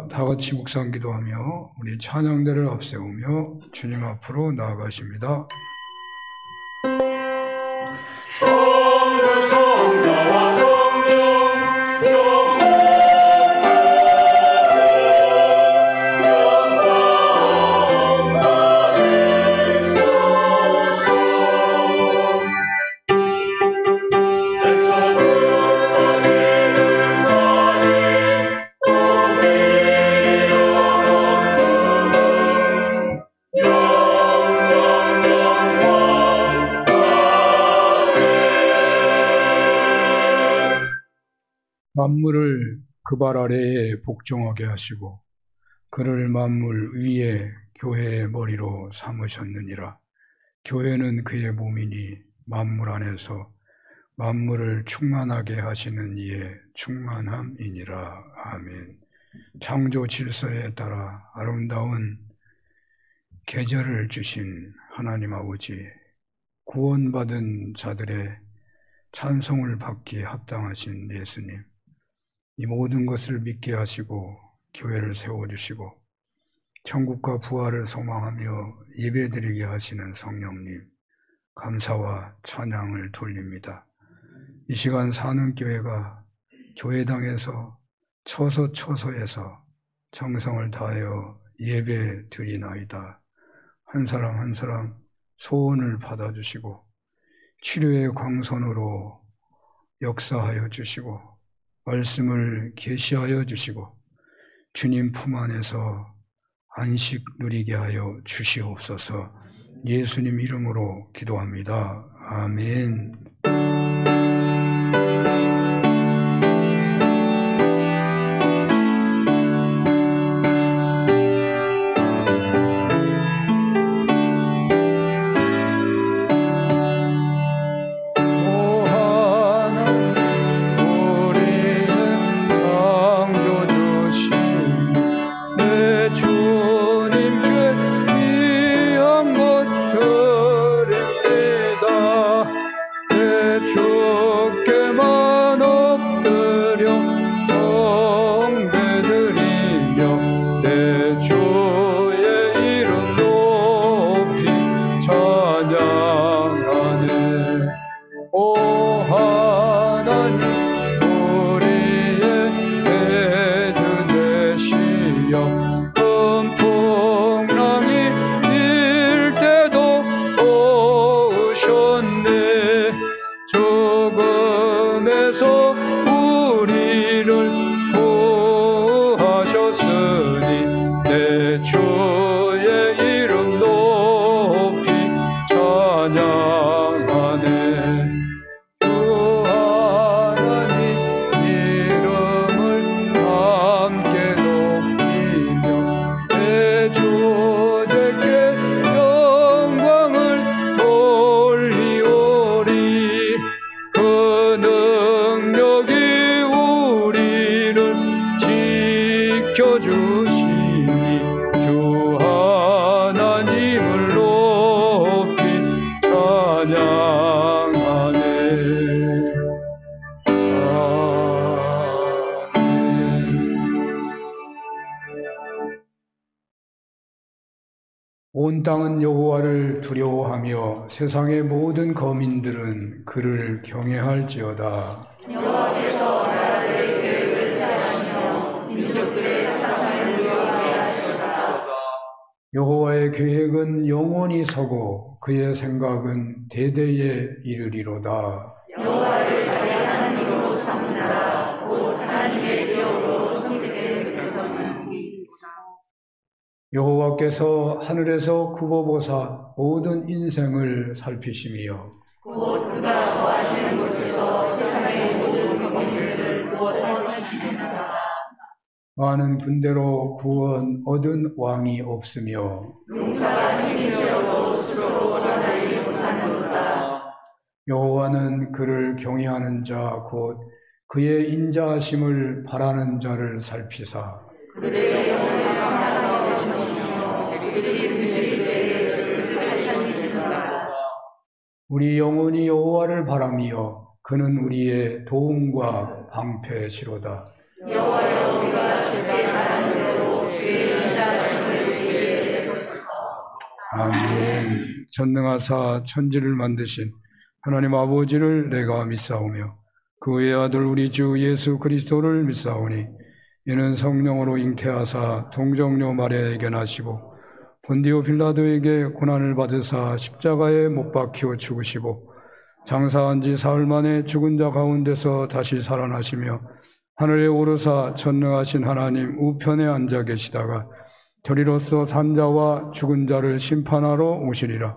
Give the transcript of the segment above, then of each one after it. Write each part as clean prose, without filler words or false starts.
다 같이 묵상 기도하며 우리 찬양대를 앞세우며 주님 앞으로 나아가십니다. 성부 성자와 성령 만물을 그 발 아래에 복종하게 하시고 그를 만물 위에 교회의 머리로 삼으셨느니라. 교회는 그의 몸이니 만물 안에서 만물을 충만하게 하시는 이의 충만함이니라. 아멘. 창조 질서에 따라 아름다운 계절을 주신 하나님 아버지, 구원받은 자들의 찬송을 받기에 합당하신 예수님, 이 모든 것을 믿게 하시고 교회를 세워주시고 천국과 부활을 소망하며 예배드리게 하시는 성령님, 감사와 찬양을 돌립니다. 이 시간 사는 교회가 교회당에서 처소처소에서 정성을 다하여 예배 드리나이다. 한 사람 한 사람 소원을 받아주시고 치료의 광선으로 역사하여 주시고 말씀을 계시하여 주시고 주님 품 안에서 안식 누리게 하여 주시옵소서. 예수님 이름으로 기도합니다. 아멘. 온 땅은 여호와를 두려워하며 세상의 모든 거민들은 그를 경외할지어다. 여호와께서 나라들의 계획을 폐하시며 민족들의 사상을 묘하게 하시도다. 여호와의 계획은 영원히 서고 그의 생각은 대대에 이르리로다. 여호와를 자기 하나님으로 삼은 나라 곧 하나님의 기업으로 성립된 백성은 여호와께서 하늘에서 굽어보사 모든 인생을 살피시며 곧 그가 거하시는 곳에서 세상의 모든 거민들을 구워서 살피시나다. 많은 군대로 구원 얻은 왕이 없으며 용사가 힘이 세어도 스스로 원하지 못하는도다. 여호와는 그를 경외하는 자 곧 그의 인자하심을 바라는 자를 살피사 그들의 영혼을 상하게 되시며 그들의 민족들의 살피시니라. 우리 영혼이 여호와를 바라며 그는 우리의 도움과 방패시로다. 여호와여 우리가 주께 말한 대로 주의 인자하심을 우리에게 베푸소서. 아멘. 전능하사 천지를 만드신 하나님 아버지를 내가 믿사오며 그의 아들 우리 주 예수 그리스도를 믿사오니 이는 성령으로 잉태하사 동정녀 마리아에게 나시고 본디오 빌라도에게 고난을 받으사 십자가에 못 박혀 죽으시고 장사한 지 사흘 만에 죽은 자 가운데서 다시 살아나시며 하늘에 오르사 전능하신 하나님 우편에 앉아 계시다가 저리로서 산자와 죽은 자를 심판하러 오시리라.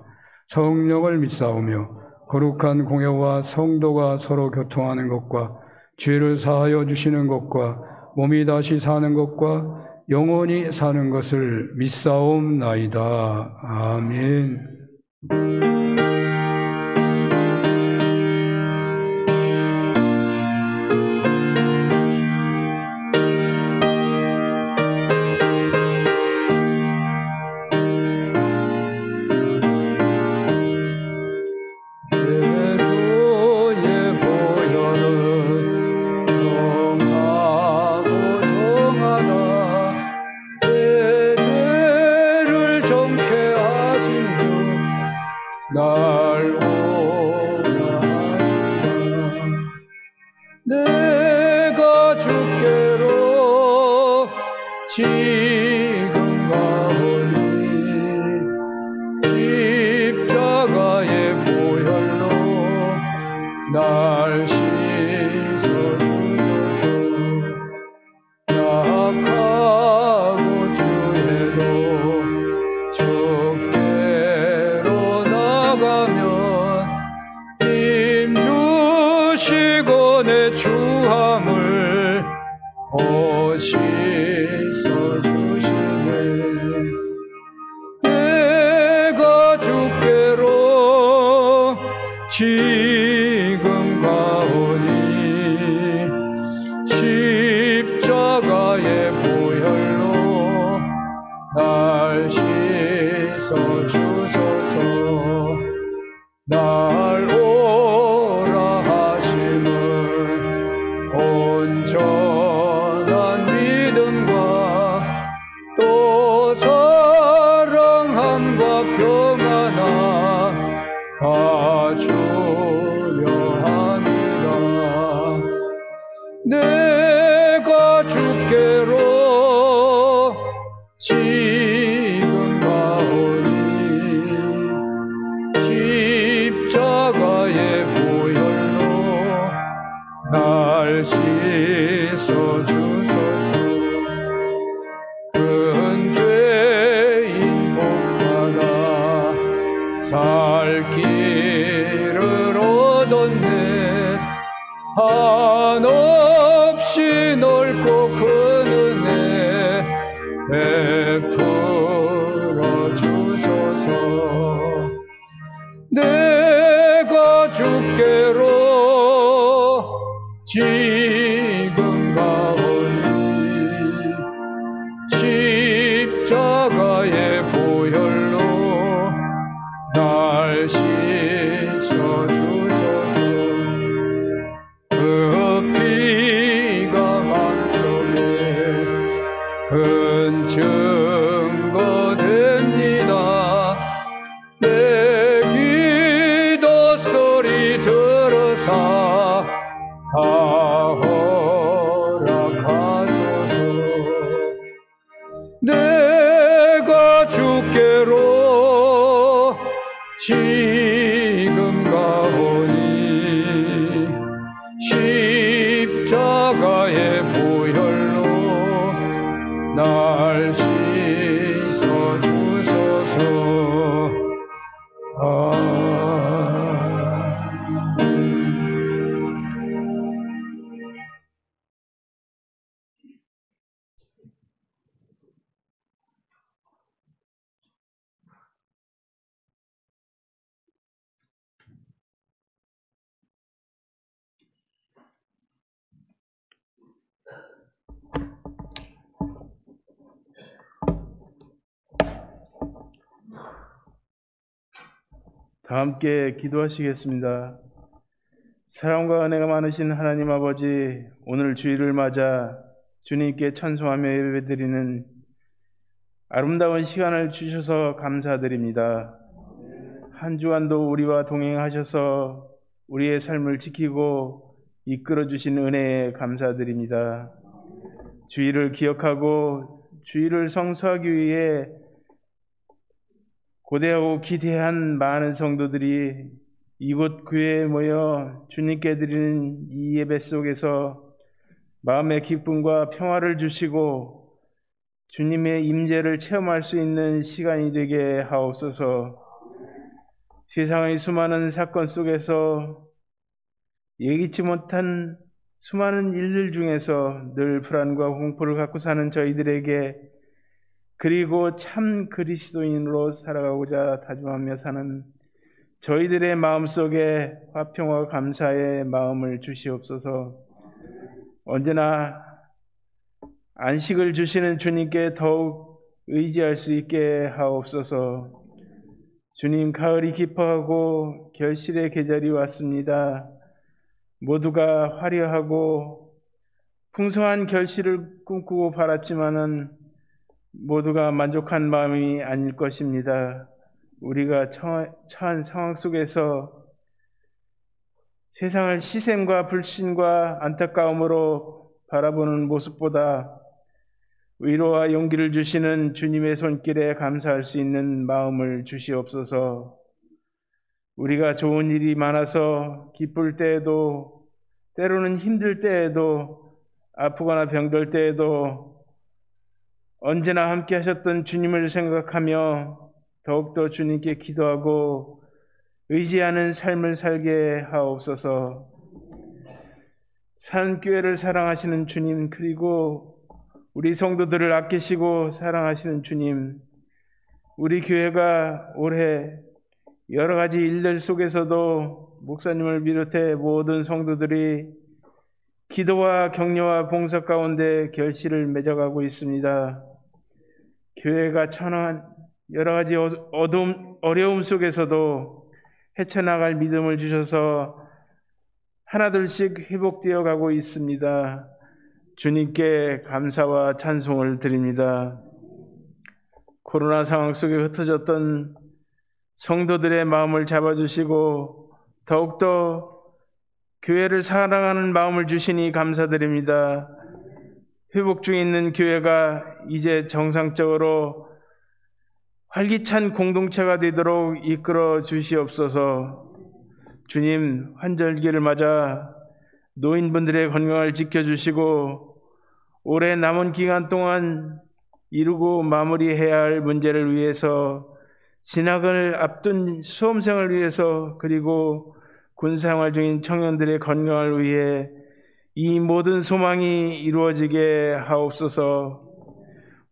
성령을 믿사오며 거룩한 공회와 성도가 서로 교통하는 것과 죄를 사하여 주시는 것과 몸이 다시 사는 것과 영원히 사는 것을 믿사옵나이다. 아멘. 내가 주께로 지금 가오니 십자가의 보혈로 날 씻어주소서. 약하고 주에도 주께로 나가면 힘주시고 내 추함을 씻어주시네. 내가 주께로 지금 가오니 십자가의 보혈로 날 씻어주소서. 날 오라 하심은 온전한 믿음과 또 사랑함과 평안함 가주려 함이라. 내가 주께로 지금 가오니 십자가의 보혈로 날 씻어주소서. 큰 죄인 복받아 살 길을 얻었네. 한없이 넓고 큰 은혜 베풀어 주소서. 내가 주께로 지금 가오니 십자가의 보혈로 날 씻어주소서. 그 피가 마음속에 큰 증거 됩니다. 내 기도 소리 들어서 다 허락하소서. 내가 주께로 지금 가오니 십자가의 보혈로 날 씻어주소서. 다 함께 기도하시겠습니다. 사랑과 은혜가 많으신 하나님 아버지, 오늘 주일을 맞아 주님께 찬송하며 예배드리는 아름다운 시간을 주셔서 감사드립니다. 한 주간도 우리와 동행하셔서 우리의 삶을 지키고 이끌어 주신 은혜에 감사드립니다. 주일을 기억하고 주일을 성수하기 위해 고대하고 기대한 많은 성도들이 이곳 교회에 모여 주님께 드리는 이 예배 속에서 마음의 기쁨과 평화를 주시고 주님의 임재를 체험할 수 있는 시간이 되게 하옵소서. 세상의 수많은 사건 속에서 예기치 못한 수많은 일들 중에서 늘 불안과 공포를 갖고 사는 저희들에게, 그리고 참 그리스도인으로 살아가고자 다짐하며 사는 저희들의 마음속에 화평과 감사의 마음을 주시옵소서. 언제나 안식을 주시는 주님께 더욱 의지할 수 있게 하옵소서. 주님, 가을이 깊어가고 결실의 계절이 왔습니다. 모두가 화려하고 풍성한 결실을 꿈꾸고 바랐지만은 모두가 만족한 마음이 아닐 것입니다. 우리가 처한 상황 속에서 세상을 시샘과 불신과 안타까움으로 바라보는 모습보다 위로와 용기를 주시는 주님의 손길에 감사할 수 있는 마음을 주시옵소서. 우리가 좋은 일이 많아서 기쁠 때에도, 때로는 힘들 때에도, 아프거나 병들 때에도 언제나 함께 하셨던 주님을 생각하며 더욱더 주님께 기도하고 의지하는 삶을 살게 하옵소서. 산교회를 사랑하시는 주님, 그리고 우리 성도들을 아끼시고 사랑하시는 주님, 우리 교회가 올해 여러 가지 일들 속에서도 목사님을 비롯해 모든 성도들이 기도와 격려와 봉사 가운데 결실을 맺어가고 있습니다. 교회가 처한 여러 가지 어려움 속에서도 헤쳐나갈 믿음을 주셔서 하나둘씩 회복되어 가고 있습니다. 주님께 감사와 찬송을 드립니다. 코로나 상황 속에 흩어졌던 성도들의 마음을 잡아주시고 더욱더 교회를 사랑하는 마음을 주시니 감사드립니다. 회복 중에 있는 교회가 이제 정상적으로 활기찬 공동체가 되도록 이끌어 주시옵소서. 주님, 환절기를 맞아 노인분들의 건강을 지켜주시고 올해 남은 기간 동안 이루고 마무리해야 할 문제를 위해서, 진학을 앞둔 수험생을 위해서, 그리고 군생활 중인 청년들의 건강을 위해 이 모든 소망이 이루어지게 하옵소서.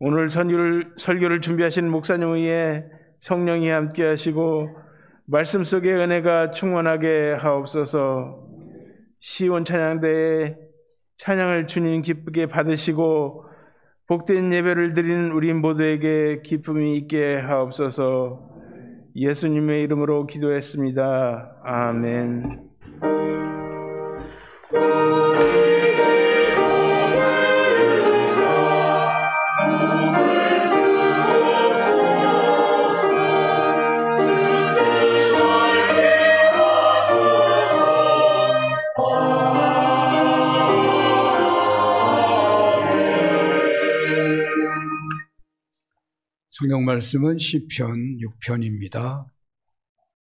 오늘 설교를 준비하신 목사님 위에 성령이 함께 하시고 말씀 속의 은혜가 충만하게 하옵소서. 시온 찬양대에 찬양을 주님 기쁘게 받으시고 복된 예배를 드리는 우리 모두에게 기쁨이 있게 하옵소서. 예수님의 이름으로 기도했습니다. 아멘. 성경 말씀은 시편 6편입니다.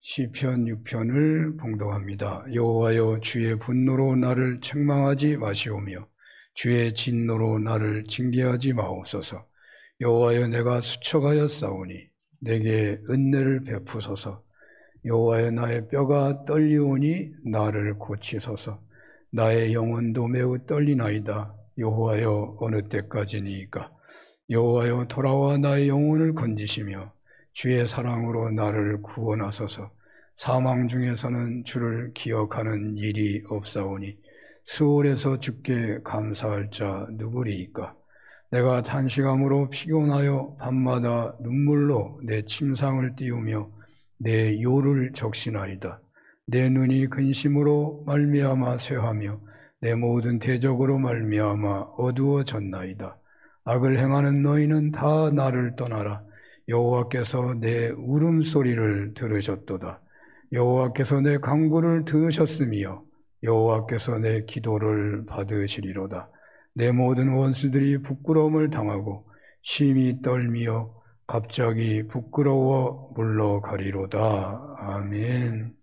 시편 6편을 봉독합니다. 여호와여, 주의 분노로 나를 책망하지 마시오며 주의 진노로 나를 징계하지 마옵소서. 여호와여, 내가 수척하였사오니 내게 은혜를 베푸소서. 여호와여, 나의 뼈가 떨리오니 나를 고치소서. 나의 영혼도 매우 떨리나이다. 여호와여, 어느 때까지니이까? 여호와여, 돌아와 나의 영혼을 건지시며 주의 사랑으로 나를 구원하소서. 사망 중에서는 주를 기억하는 일이 없사오니 수월에서 주께 감사할 자 누구리이까? 내가 탄식함으로 피곤하여 밤마다 눈물로 내 침상을 띄우며 내 요를 적시나이다. 내 눈이 근심으로 말미암아 쇠하며 내 모든 대적으로 말미암아 어두워졌나이다. 악을 행하는 너희는 다 나를 떠나라. 여호와께서 내 울음소리를 들으셨도다. 여호와께서 내 간구를 들으셨으며 여호와께서 내 기도를 받으시리로다. 내 모든 원수들이 부끄러움을 당하고 심히 떨미어 갑자기 부끄러워 물러가리로다. 아멘.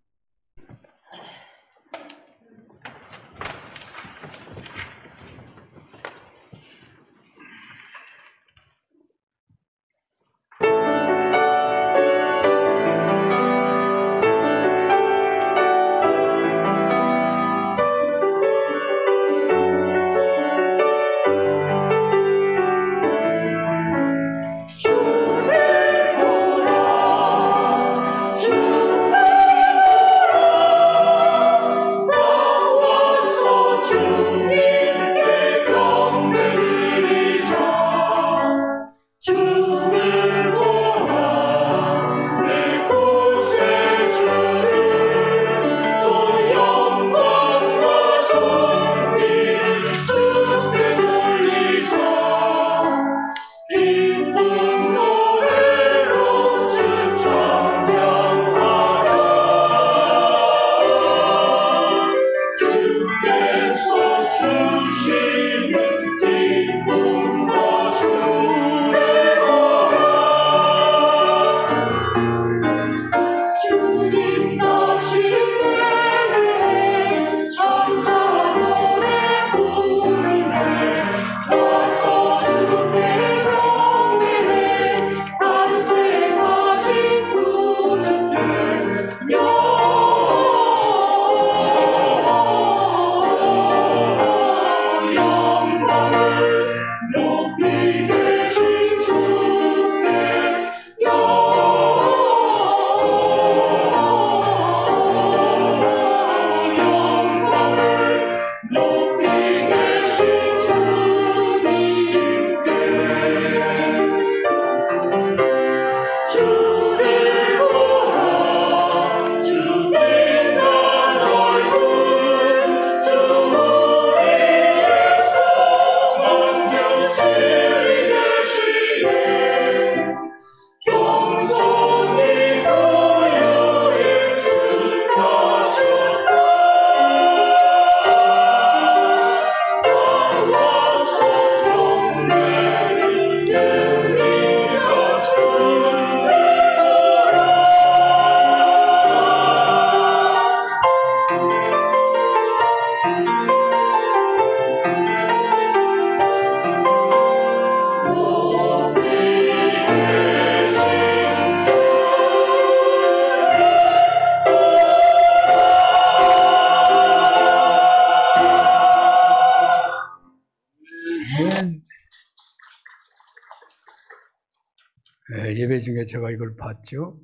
예배 중에 제가 이걸 봤죠.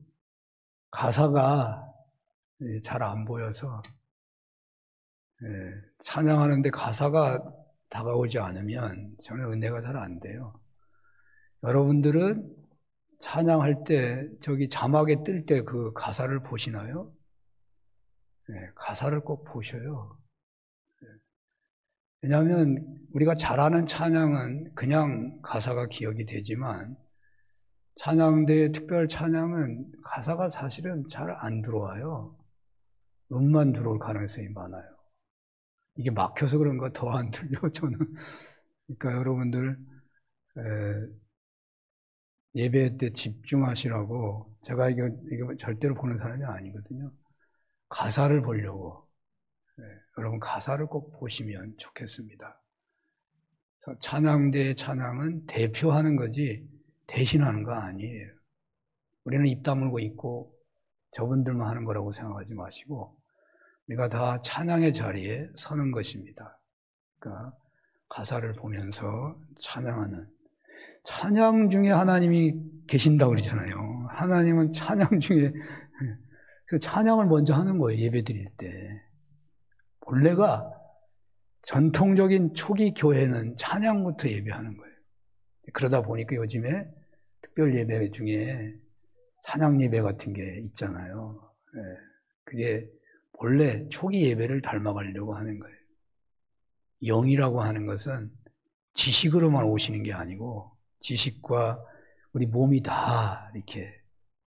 가사가 잘 안 보여서 찬양하는데 가사가 다가오지 않으면 저는 은혜가 잘 안 돼요. 여러분들은 찬양할 때 저기 자막에 뜰 때 그 가사를 보시나요? 가사를 꼭 보셔요. 왜냐하면 우리가 잘하는 찬양은 그냥 가사가 기억이 되지만 찬양대의 특별 찬양은 가사가 사실은 잘 안 들어와요. 음만 들어올 가능성이 많아요. 이게 막혀서 그런가 더 안 들려, 저는. 그러니까 여러분들 예배 때 집중하시라고, 제가 이거 절대로 보는 사람이 아니거든요. 가사를 보려고. 여러분 가사를 꼭 보시면 좋겠습니다. 그래서 찬양대의 찬양은 대표하는 거지 대신하는 거 아니에요. 우리는 입 다물고 있고 저분들만 하는 거라고 생각하지 마시고 우리가 다 찬양의 자리에 서는 것입니다. 그러니까 가사를 보면서 찬양하는, 찬양 중에 하나님이 계신다고 그러잖아요. 하나님은 찬양 중에 그 찬양을 먼저 하는 거예요. 예배 드릴 때. 본래가 전통적인 초기 교회는 찬양부터 예배하는 거예요. 그러다 보니까 요즘에 특별 예배 중에 찬양 예배 같은 게 있잖아요. 그게 본래 초기 예배를 닮아가려고 하는 거예요. 영이라고 하는 것은 지식으로만 오시는 게 아니고 지식과 우리 몸이 다 이렇게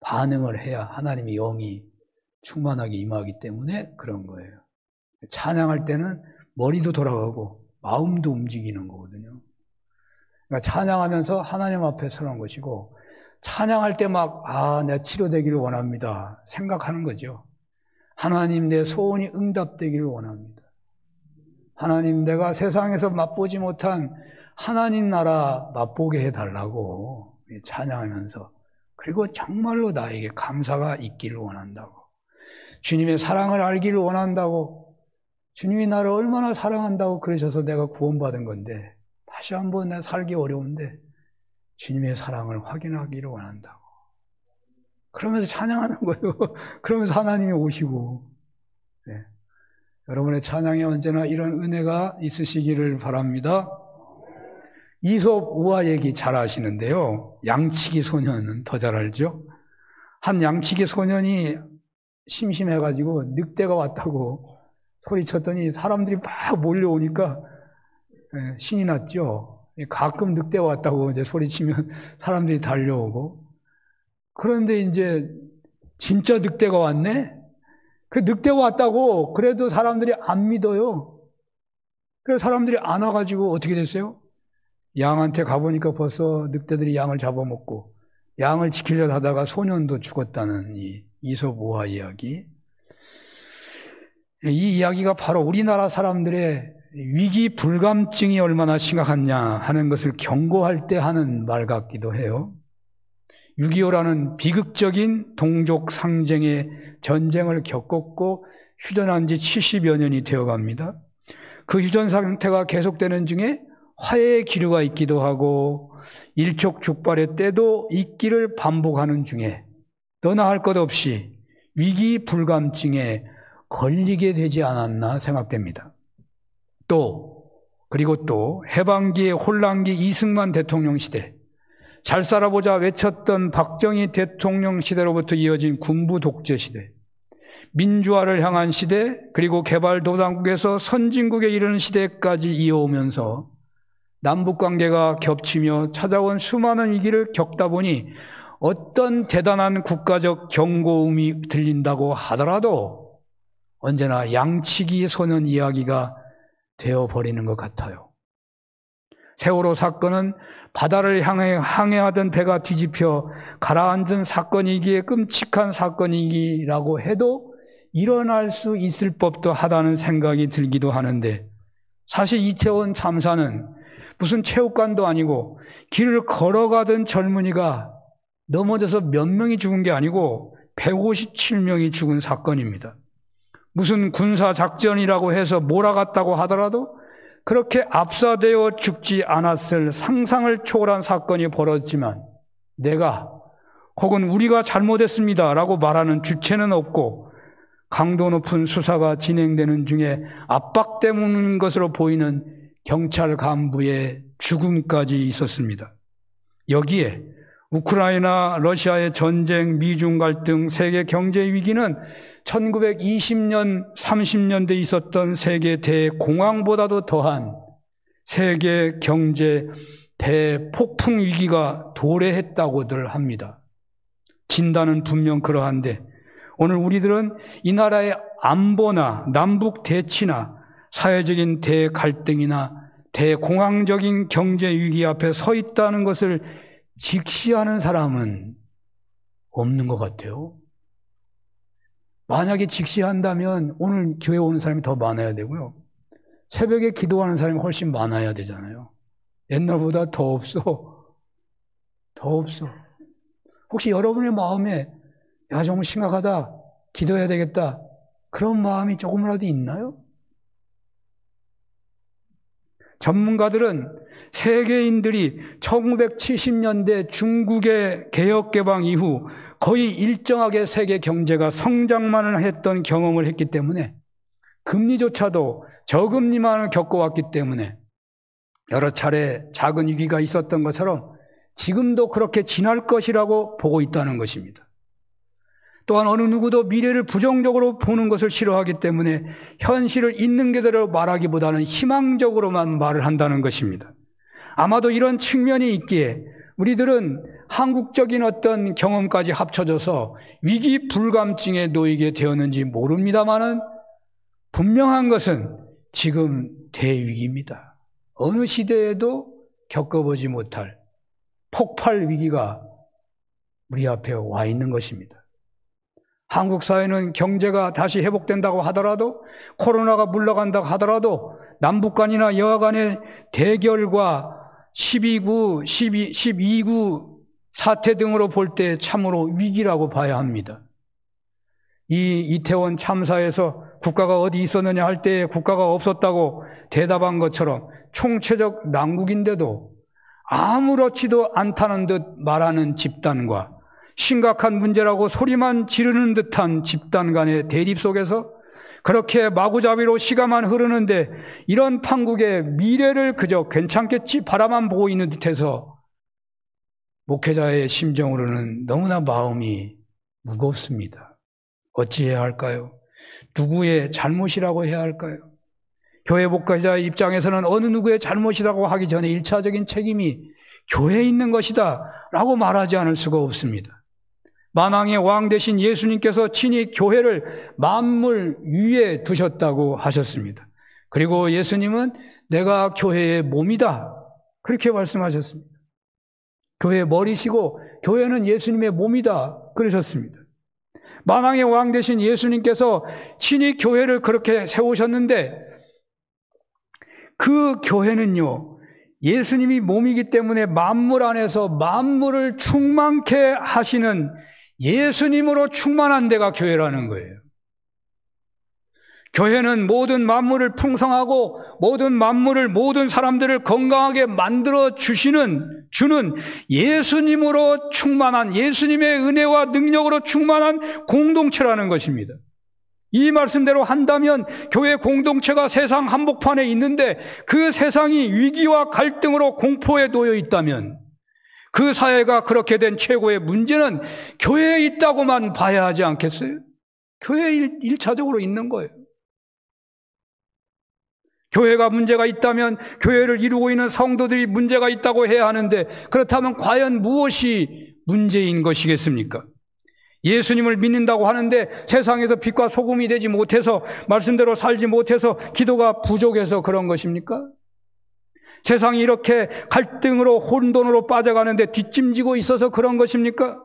반응을 해야 하나님의 영이 충만하게 임하기 때문에 그런 거예요. 찬양할 때는 머리도 돌아가고 마음도 움직이는 거거든요. 그러니까 찬양하면서 하나님 앞에 서는 것이고, 찬양할 때 막 내가 치료되기를 원합니다 생각하는 거죠. 하나님, 내 소원이 응답되기를 원합니다. 하나님, 내가 세상에서 맛보지 못한 하나님 나라 맛보게 해달라고 찬양하면서, 그리고 정말로 나에게 감사가 있기를 원한다고, 주님의 사랑을 알기를 원한다고, 주님이 나를 얼마나 사랑한다고 그러셔서 내가 구원받은 건데, 다시 한번 내가 살기 어려운데 주님의 사랑을 확인하기를 원한다고, 그러면서 찬양하는 거예요. 그러면서 하나님이 오시고. 네. 여러분의 찬양에 언제나 이런 은혜가 있으시기를 바랍니다. 이솝 우화 얘기 잘 아시는데요, 양치기 소년은 더 잘 알죠. 한 양치기 소년이 심심해가지고 늑대가 왔다고 소리쳤더니 사람들이 막 몰려오니까 신이 났죠. 가끔 늑대가 왔다고 이제 소리치면 사람들이 달려오고, 그런데 이제 진짜 늑대가 왔네? 그 늑대가 왔다고 그래도 사람들이 안 믿어요. 그래서 사람들이 안 와가지고 어떻게 됐어요? 양한테 가보니까 벌써 늑대들이 양을 잡아먹고 양을 지키려 하다가 소년도 죽었다는 이 이솝 우화 이야기. 이 이야기가 바로 우리나라 사람들의 위기 불감증이 얼마나 심각하냐 하는 것을 경고할 때 하는 말 같기도 해요. 6.25라는 비극적인 동족 상쟁의 전쟁을 겪었고 휴전한 지 70여 년이 되어갑니다. 그 휴전 상태가 계속되는 중에 화해의 기류가 있기도 하고 일촉즉발의 때도 있기를 반복하는 중에 너나 할 것 없이 위기 불감증에 걸리게 되지 않았나 생각됩니다. 그리고 또 해방기의 혼란기 이승만 대통령 시대, 잘 살아보자 외쳤던 박정희 대통령 시대로부터 이어진 군부 독재 시대, 민주화를 향한 시대, 그리고 개발도상국에서 선진국에 이르는 시대까지 이어오면서 남북관계가 겹치며 찾아온 수많은 위기를 겪다 보니 어떤 대단한 국가적 경고음이 들린다고 하더라도 언제나 양치기 소년 이야기가 되어버리는 것 같아요. 세월호 사건은 바다를 향해 항해하던 배가 뒤집혀 가라앉은 사건이기에 끔찍한 사건이기라고 해도 일어날 수 있을 법도 하다는 생각이 들기도 하는데, 사실 이태원 참사는 무슨 체육관도 아니고 길을 걸어가던 젊은이가 넘어져서 몇 명이 죽은 게 아니고 157명이 죽은 사건입니다. 무슨 군사작전이라고 해서 몰아갔다고 하더라도 그렇게 압사되어 죽지 않았을 상상을 초월한 사건이 벌어졌지만 내가 혹은 우리가 잘못했습니다 라고 말하는 주체는 없고 강도 높은 수사가 진행되는 중에 압박되는 것으로 보이는 경찰 간부의 죽음까지 있었습니다. 여기에 우크라이나, 러시아의 전쟁, 미중 갈등, 세계 경제 위기는 1920년, 30년대에 있었던 세계 대공황보다도 더한 세계 경제 대폭풍 위기가 도래했다고들 합니다. 진단은 분명 그러한데 오늘 우리들은 이 나라의 안보나 남북 대치나 사회적인 대갈등이나 대공황적인 경제 위기 앞에 서 있다는 것을 직시하는 사람은 없는 것 같아요. 만약에 직시한다면 오늘 교회 오는 사람이 더 많아야 되고요. 새벽에 기도하는 사람이 훨씬 많아야 되잖아요. 옛날보다 더 없어. 더 없어. 혹시 여러분의 마음에 야, 정말 심각하다. 기도해야 되겠다. 그런 마음이 조금이라도 있나요? 전문가들은 세계인들이 1970년대 중국의 개혁개방 이후 거의 일정하게 세계 경제가 성장만을 했던 경험을 했기 때문에 금리조차도 저금리만을 겪어왔기 때문에 여러 차례 작은 위기가 있었던 것처럼 지금도 그렇게 지날 것이라고 보고 있다는 것입니다. 또한 어느 누구도 미래를 부정적으로 보는 것을 싫어하기 때문에 현실을 있는 그대로 말하기보다는 희망적으로만 말을 한다는 것입니다. 아마도 이런 측면이 있기에 우리들은 한국적인 어떤 경험까지 합쳐져서 위기 불감증에 놓이게 되었는지 모릅니다만은 분명한 것은 지금 대위기입니다. 어느 시대에도 겪어보지 못할 폭발 위기가 우리 앞에 와 있는 것입니다. 한국 사회는 경제가 다시 회복된다고 하더라도, 코로나가 물러간다고 하더라도 남북 간이나 여하 간의 대결과 12구 사태 등으로 볼 때 참으로 위기라고 봐야 합니다. 이 이태원 참사에서 국가가 어디 있었느냐 할 때에 국가가 없었다고 대답한 것처럼 총체적 난국인데도 아무렇지도 않다는 듯 말하는 집단과 심각한 문제라고 소리만 지르는 듯한 집단 간의 대립 속에서 그렇게 마구잡이로 시간만 흐르는데 이런 판국의 미래를 그저 괜찮겠지 바라만 보고 있는 듯해서 목회자의 심정으로는 너무나 마음이 무겁습니다. 어찌해야 할까요? 누구의 잘못이라고 해야 할까요? 교회 목회자의 입장에서는 어느 누구의 잘못이라고 하기 전에 1차적인 책임이 교회에 있는 것이다 라고 말하지 않을 수가 없습니다. 만왕의 왕 되신 예수님께서 친히 교회를 만물 위에 두셨다고 하셨습니다. 그리고 예수님은 내가 교회의 몸이다 그렇게 말씀하셨습니다. 교회의 머리시고 교회는 예수님의 몸이다 그러셨습니다. 만왕의 왕 되신 예수님께서 친히 교회를 그렇게 세우셨는데 그 교회는요, 예수님이 몸이기 때문에 만물 안에서 만물을 충만케 하시는 예수님으로 충만한 데가 교회라는 거예요. 교회는 모든 만물을 풍성하고 모든 사람들을 건강하게 만들어 주는 예수님으로 충만한, 예수님의 은혜와 능력으로 충만한 공동체라는 것입니다. 이 말씀대로 한다면 교회 공동체가 세상 한복판에 있는데 그 세상이 위기와 갈등으로 공포에 놓여 있다면 그 사회가 그렇게 된 최고의 문제는 교회에 있다고만 봐야 하지 않겠어요? 교회에 1차적으로 있는 거예요. 교회가 문제가 있다면 교회를 이루고 있는 성도들이 문제가 있다고 해야 하는데 그렇다면 과연 무엇이 문제인 것이겠습니까? 예수님을 믿는다고 하는데 세상에서 빛과 소금이 되지 못해서 말씀대로 살지 못해서 기도가 부족해서 그런 것입니까? 세상이 이렇게 갈등으로 혼돈으로 빠져가는데 뒷짐지고 있어서 그런 것입니까?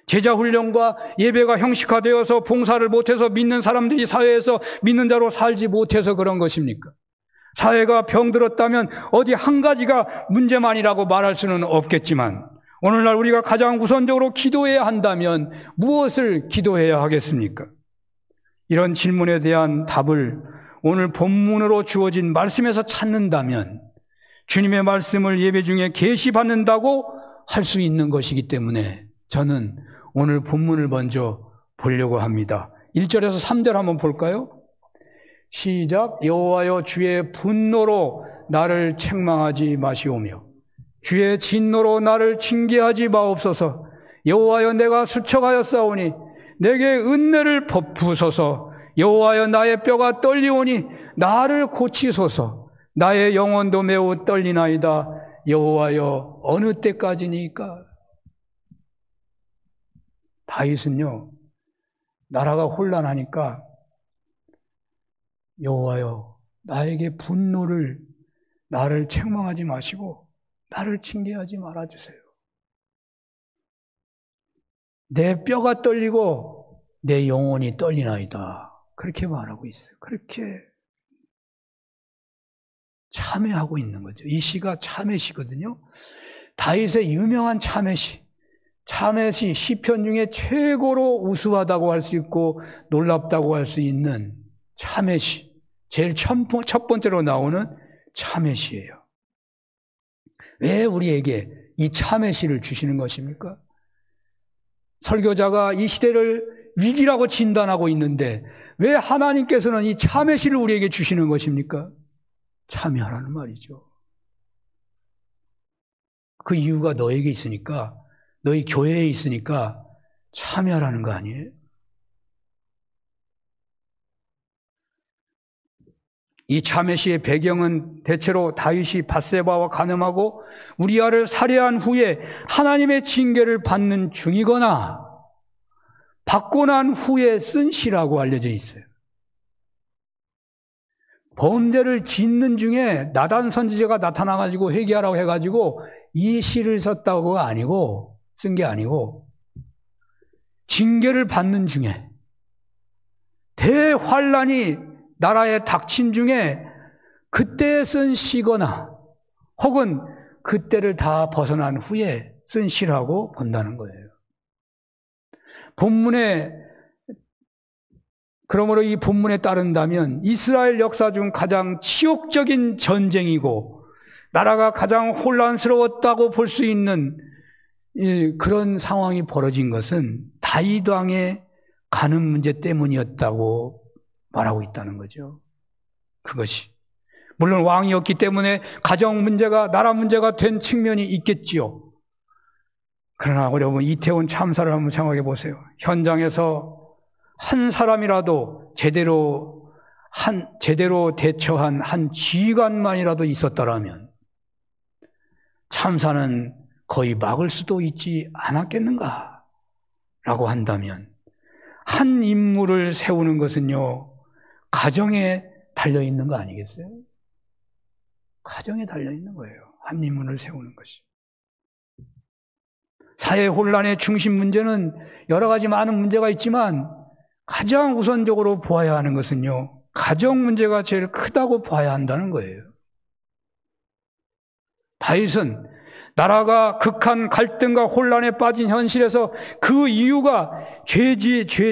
제자훈련과 예배가 형식화되어서 봉사를 못해서 믿는 사람들이 사회에서 믿는 자로 살지 못해서 그런 것입니까? 사회가 병들었다면 어디 한 가지가 문제만이라고 말할 수는 없겠지만 오늘날 우리가 가장 우선적으로 기도해야 한다면 무엇을 기도해야 하겠습니까? 이런 질문에 대한 답을 오늘 본문으로 주어진 말씀에서 찾는다면 주님의 말씀을 예배 중에 계시받는다고 할 수 있는 것이기 때문에 저는 오늘 본문을 먼저 보려고 합니다. 1절에서 3절 한번 볼까요? 시작. 여호와여 주의 분노로 나를 책망하지 마시오며 주의 진노로 나를 징계하지 마옵소서. 여호와여 내가 수척하였사오니 내게 은혜를 베푸소서. 여호와여 나의 뼈가 떨리오니 나를 고치소서. 나의 영혼도 매우 떨리나이다. 여호와여 어느 때까지니까? 다윗은요, 나라가 혼란하니까 여호와여 나에게 분노를, 나를 책망하지 마시고 나를 징계하지 말아주세요. 내 뼈가 떨리고 내 영혼이 떨리나이다. 그렇게 말하고 있어요. 그렇게 참회하고 있는 거죠. 이 시가 참회시거든요. 다윗의 유명한 참회시. 참회시, 시편 중에 최고로 우수하다고 할 수 있고 놀랍다고 할 수 있는 참회시. 제일 첫 번째로 나오는 참회시예요. 왜 우리에게 이 참회시를 주시는 것입니까? 설교자가 이 시대를 위기라고 진단하고 있는데 왜 하나님께서는 이 참회시를 우리에게 주시는 것입니까? 참회하라는 말이죠. 그 이유가 너에게 있으니까, 너희 교회에 있으니까 참여하라는 거 아니에요? 이 참회 시의 배경은 대체로 다윗이 밧세바와 간음하고 우리아를 살해한 후에 하나님의 징계를 받는 중이거나 받고 난 후에 쓴 시라고 알려져 있어요. 범죄를 짓는 중에 나단 선지자가 나타나가지고 회개하라고 해가지고 이 시를 썼다고가 아니고, 쓴 게 아니고, 징계를 받는 중에, 대환란이 나라에 닥친 중에 그때 쓴 시거나 혹은 그때를 다 벗어난 후에 쓴 시라고 본다는 거예요. 그러므로 이 본문에 따른다면 이스라엘 역사 중 가장 치욕적인 전쟁이고 나라가 가장 혼란스러웠다고 볼 수 있는 그런 상황이 벌어진 것은 다윗 왕의 간음 문제 때문이었다고 말하고 있다는 거죠. 그것이. 물론 왕이었기 때문에 가정 문제가, 나라 문제가 된 측면이 있겠지요. 그러나 여러분, 이태원 참사를 한번 생각해 보세요. 현장에서 한 사람이라도 제대로 대처한 한 지휘관만이라도 있었더라면 참사는 거의 막을 수도 있지 않았겠는가? 라고 한다면 한 인물을 세우는 것은요, 가정에 달려있는 거 아니겠어요? 가정에 달려있는 거예요. 한 인물을 세우는 것이. 사회 혼란의 중심 문제는 여러 가지 많은 문제가 있지만 가장 우선적으로 보아야 하는 것은요, 가정 문제가 제일 크다고 봐야 한다는 거예요. 다윗은 나라가 극한 갈등과 혼란에 빠진 현실에서 그 이유가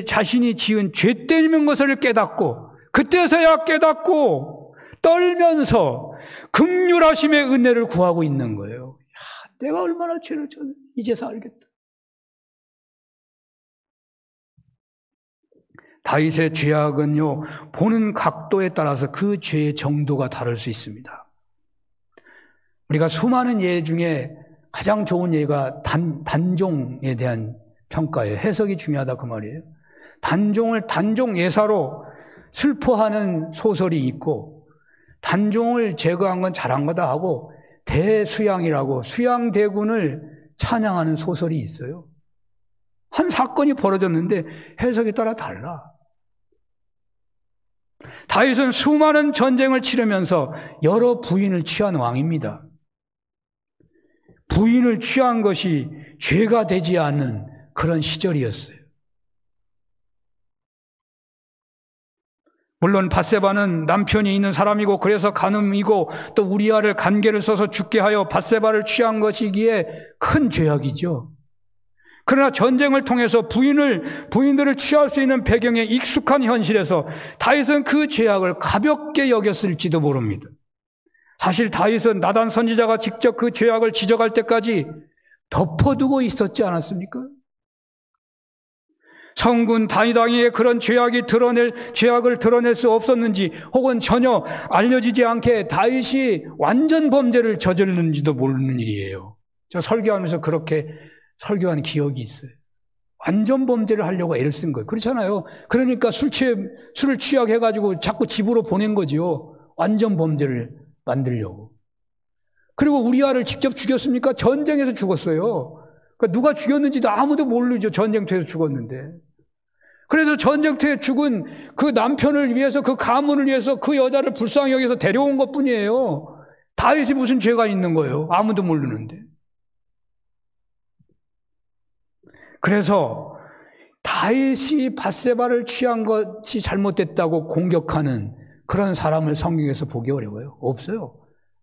자신이 지은 죄 때문인 것을 깨닫고, 그때서야 깨닫고 떨면서 긍휼하심의 은혜를 구하고 있는 거예요. 야, 내가 얼마나 죄를 졌는지 이제서 알겠다. 다윗의 죄악은요, 보는 각도에 따라서 그 죄의 정도가 다를 수 있습니다. 우리가 수많은 예 중에 가장 좋은 예가 단종에 대한 평가예요. 해석이 중요하다 그 말이에요. 단종을 단종 예사로 슬퍼하는 소설이 있고, 단종을 제거한 건 잘한 거다 하고 대수양이라고 수양대군을 찬양하는 소설이 있어요. 한 사건이 벌어졌는데 해석에 따라 달라. 다윗은 수많은 전쟁을 치르면서 여러 부인을 취한 왕입니다. 부인을 취한 것이 죄가 되지 않는 그런 시절이었어요. 물론 밧세바는 남편이 있는 사람이고 그래서 간음이고 또 우리아를 간계를 써서 죽게 하여 밧세바를 취한 것이기에 큰 죄악이죠. 그러나 전쟁을 통해서 부인들을 취할 수 있는 배경에 익숙한 현실에서 다윗은 그 죄악을 가볍게 여겼을지도 모릅니다. 사실 다윗은 나단 선지자가 직접 그 죄악을 지적할 때까지 덮어두고 있었지 않았습니까? 성군 다윗 왕에게 그런 죄악을 드러낼 수 없었는지, 혹은 전혀 알려지지 않게 다윗이 완전 범죄를 저질렀는지도 모르는 일이에요. 제가 설교하면서 그렇게 설교한 기억이 있어요. 완전 범죄를 하려고 애를 쓴 거예요. 그렇잖아요. 그러니까 술을 취약해가지고 자꾸 집으로 보낸 거죠. 완전 범죄를 만들려고. 그리고 우리아를 직접 죽였습니까? 전쟁에서 죽었어요. 그러니까 누가 죽였는지도 아무도 모르죠. 전쟁터에서 죽었는데. 그래서 전쟁터에 죽은 그 남편을 위해서, 그 가문을 위해서 그 여자를 불쌍히 여기서 데려온 것뿐이에요. 다윗이 무슨 죄가 있는 거예요? 아무도 모르는데. 그래서 다윗이 밧세바를 취한 것이 잘못됐다고 공격하는 그런 사람을 성경에서 보기 어려워요. 없어요.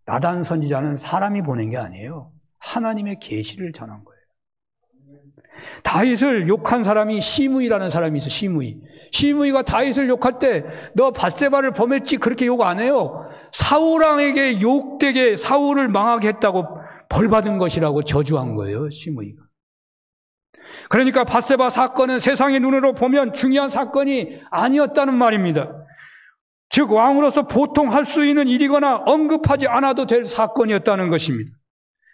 나단 선지자는 사람이 보낸 게 아니에요. 하나님의 계시를 전한 거예요. 다윗을 욕한 사람이 시므이라는 사람이 있어요. 시므이가 다윗을 욕할 때 너 밧세바를 범했지 그렇게 욕 안 해요. 사울 왕에게 욕되게 사울을 망하게 했다고 벌받은 것이라고 저주한 거예요. 시므이가. 그러니까 밧세바 사건은 세상의 눈으로 보면 중요한 사건이 아니었다는 말입니다. 즉 왕으로서 보통 할 수 있는 일이거나 언급하지 않아도 될 사건이었다는 것입니다.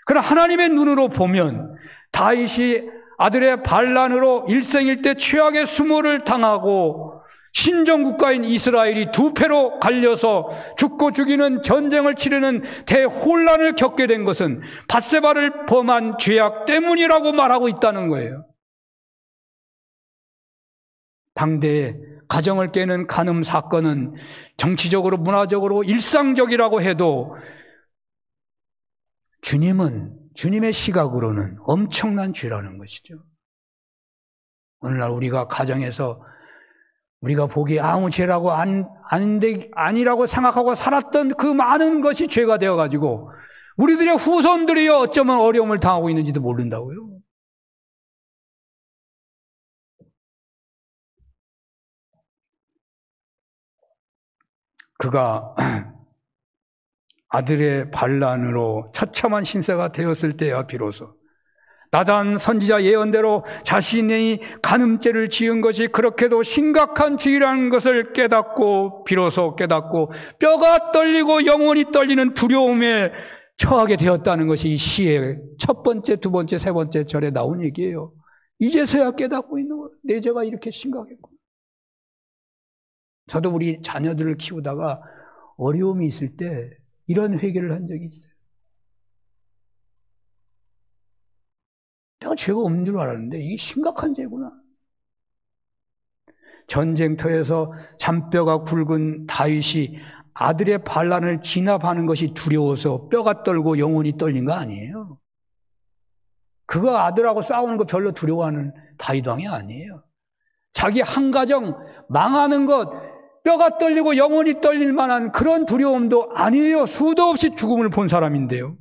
그러나 하나님의 눈으로 보면 다윗이 아들의 반란으로 일생일대 최악의 수모를 당하고 신정국가인 이스라엘이 두 패로 갈려서 죽고 죽이는 전쟁을 치르는 대혼란을 겪게 된 것은 밧세바를 범한 죄악 때문이라고 말하고 있다는 거예요. 당대의 가정을 깨는 간음 사건은 정치적으로 문화적으로 일상적이라고 해도 주님의 시각으로는 엄청난 죄라는 것이죠. 오늘날 우리가 가정에서 우리가 보기에 아무 죄라고 아니라고 생각하고 살았던 그 많은 것이 죄가 되어가지고 우리들의 후손들이 어쩌면 어려움을 당하고 있는지도 모른다고요. 그가 아들의 반란으로 처참한 신세가 되었을 때야 비로소 나단 선지자 예언대로 자신이 간음죄를 지은 것이 그렇게도 심각한 죄라는 것을 비로소 깨닫고 뼈가 떨리고 영혼이 떨리는 두려움에 처하게 되었다는 것이 이 시의 첫 번째, 두 번째, 세 번째 절에 나온 얘기예요. 이제서야 깨닫고 있는 거예요. 내 죄가 이렇게 심각했구나. 저도 우리 자녀들을 키우다가 어려움이 있을 때 이런 회개를 한 적이 있어요. 내가 죄가 없는 줄 알았는데 이게 심각한 죄구나. 전쟁터에서 잔뼈가 굵은 다윗이 아들의 반란을 진압하는 것이 두려워서 뼈가 떨고 영혼이 떨린 거 아니에요. 그거 아들하고 싸우는 거 별로 두려워하는 다윗 왕이 아니에요. 자기 한 가정 망하는 것, 뼈가 떨리고 영혼이 떨릴 만한 그런 두려움도 아니에요. 수도 없이 죽음을 본 사람인데요.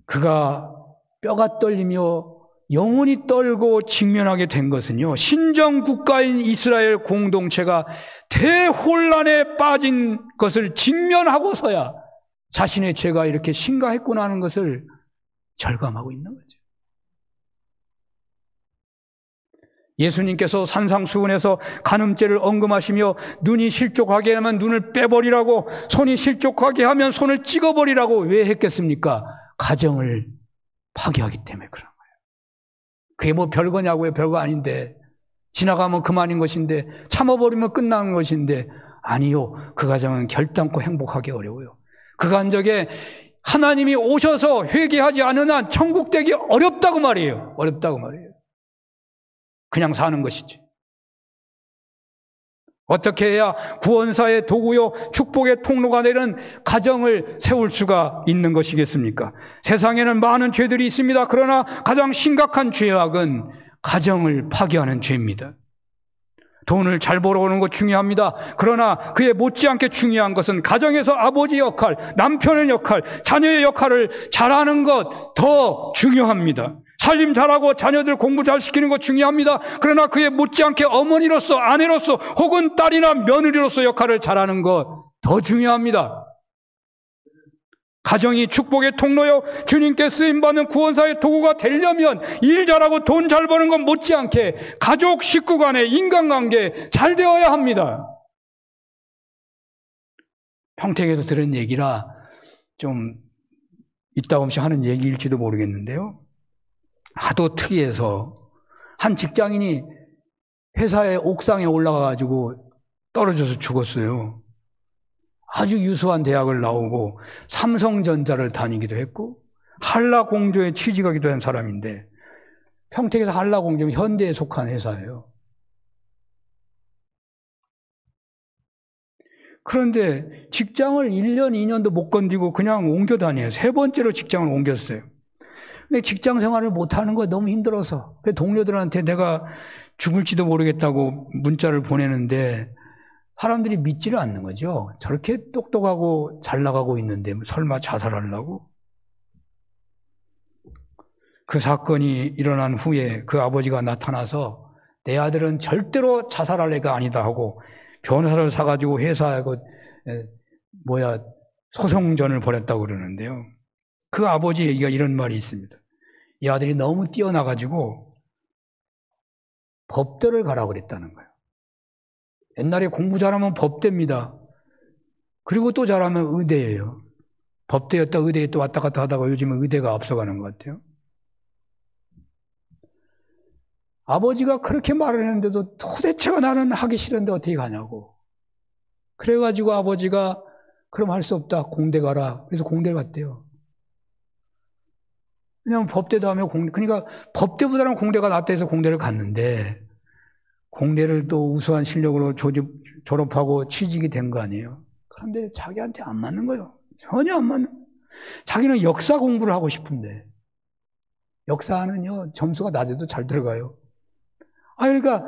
그가 뼈가 떨리며 영혼이 떨고 직면하게 된 것은요, 신정국가인 이스라엘 공동체가 대혼란에 빠진 것을 직면하고서야 자신의 죄가 이렇게 심각했구나 하는 것을 절감하고 있는 거죠. 예수님께서 산상수훈에서 간음죄를 언급하시며 눈이 실족하게 하면 눈을 빼버리라고, 손이 실족하게 하면 손을 찍어버리라고 왜 했겠습니까? 가정을 파괴하기 때문에 그런 거예요. 그게 뭐 별거냐고요? 별거 아닌데, 지나가면 그만인 것인데, 참아버리면 끝나는 것인데, 아니요, 그 가정은 결단코 행복하기 어려워요. 그 간적에 하나님이 오셔서 회개하지 않은 한 천국 되기 어렵다고 말이에요. 어렵다고 말이에요. 그냥 사는 것이지. 어떻게 해야 구원사의 도구요 축복의 통로가 되는 가정을 세울 수가 있는 것이겠습니까? 세상에는 많은 죄들이 있습니다. 그러나 가장 심각한 죄악은 가정을 파괴하는 죄입니다. 돈을 잘 벌어오는 것 중요합니다. 그러나 그에 못지않게 중요한 것은 가정에서 아버지 역할, 남편의 역할, 자녀의 역할을 잘하는 것 더 중요합니다. 살림 잘하고 자녀들 공부 잘 시키는 것 중요합니다. 그러나 그에 못지않게 어머니로서, 아내로서 혹은 딸이나 며느리로서 역할을 잘하는 것 더 중요합니다. 가정이 축복의 통로요 주님께 쓰임받는 구원사의 도구가 되려면 일 잘하고 돈 잘 버는 것 못지않게 가족 식구 간의 인간관계 잘 되어야 합니다. 평택에서 들은 얘기라 좀 이따 없이 하는 얘기일지도 모르겠는데요, 하도 특이해서 한 직장인이 회사의 옥상에 올라가가지고 떨어져서 죽었어요. 아주 유수한 대학을 나오고 삼성전자를 다니기도 했고 한라공조에 취직하기도 한 사람인데, 평택에서 한라공조는 현대에 속한 회사예요. 그런데 직장을 1년, 2년도 못 건디고 그냥 옮겨 다녀요. 3번째로 직장을 옮겼어요. 근데 직장 생활을 못하는 거 너무 힘들어서 동료들한테 내가 죽을지도 모르겠다고 문자를 보내는데 사람들이 믿지를 않는 거죠. 저렇게 똑똑하고 잘 나가고 있는데 설마 자살하려고? 그 사건이 일어난 후에 그 아버지가 나타나서 내 아들은 절대로 자살할 애가 아니다 하고 변호사를 사가지고 회사에 소송전을 벌였다고 그러는데요. 그 아버지 얘기가 이런 말이 있습니다. 이 아들이 너무 뛰어나가지고 법대를 가라고 그랬다는 거예요. 옛날에 공부 잘하면 법대입니다. 그리고 또 잘하면 의대예요. 법대였다 의대에 또 왔다 갔다 하다가 요즘은 의대가 앞서가는 것 같아요. 아버지가 그렇게 말을 했는데도 도대체가 나는 하기 싫은데 어떻게 가냐고. 그래가지고 아버지가 그럼 할 수 없다. 공대 가라. 그래서 공대를 갔대요. 왜냐하면 법대 다음에 공대, 그러니까 법대보다는 공대가 낫다 해서 공대를 갔는데 공대를 또 우수한 실력으로 졸업하고 취직이 된 거 아니에요. 그런데 자기한테 안 맞는 거예요. 전혀 안 맞는 거예요. 자기는 역사 공부를 하고 싶은데 역사는요 점수가 낮아도 잘 들어가요. 그러니까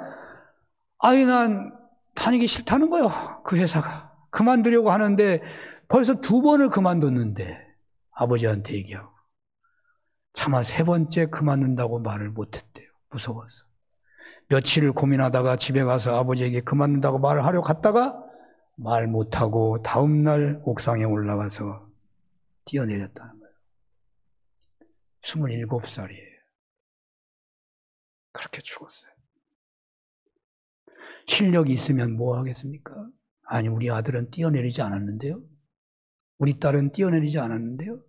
난 다니기 싫다는 거예요. 그 회사가. 그만두려고 하는데 벌써 2번을 그만뒀는데 아버지한테 얘기하고 차마 3번째 그만둔다고 말을 못했대요. 무서워서. 며칠을 고민하다가 집에 가서 아버지에게 그만둔다고 말을 하려고 갔다가 말 못하고 다음날 옥상에 올라가서 뛰어내렸다는 거예요. 27살이에요. 그렇게 죽었어요. 실력이 있으면 뭐 하겠습니까? 아니, 우리 아들은 뛰어내리지 않았는데요. 우리 딸은 뛰어내리지 않았는데요.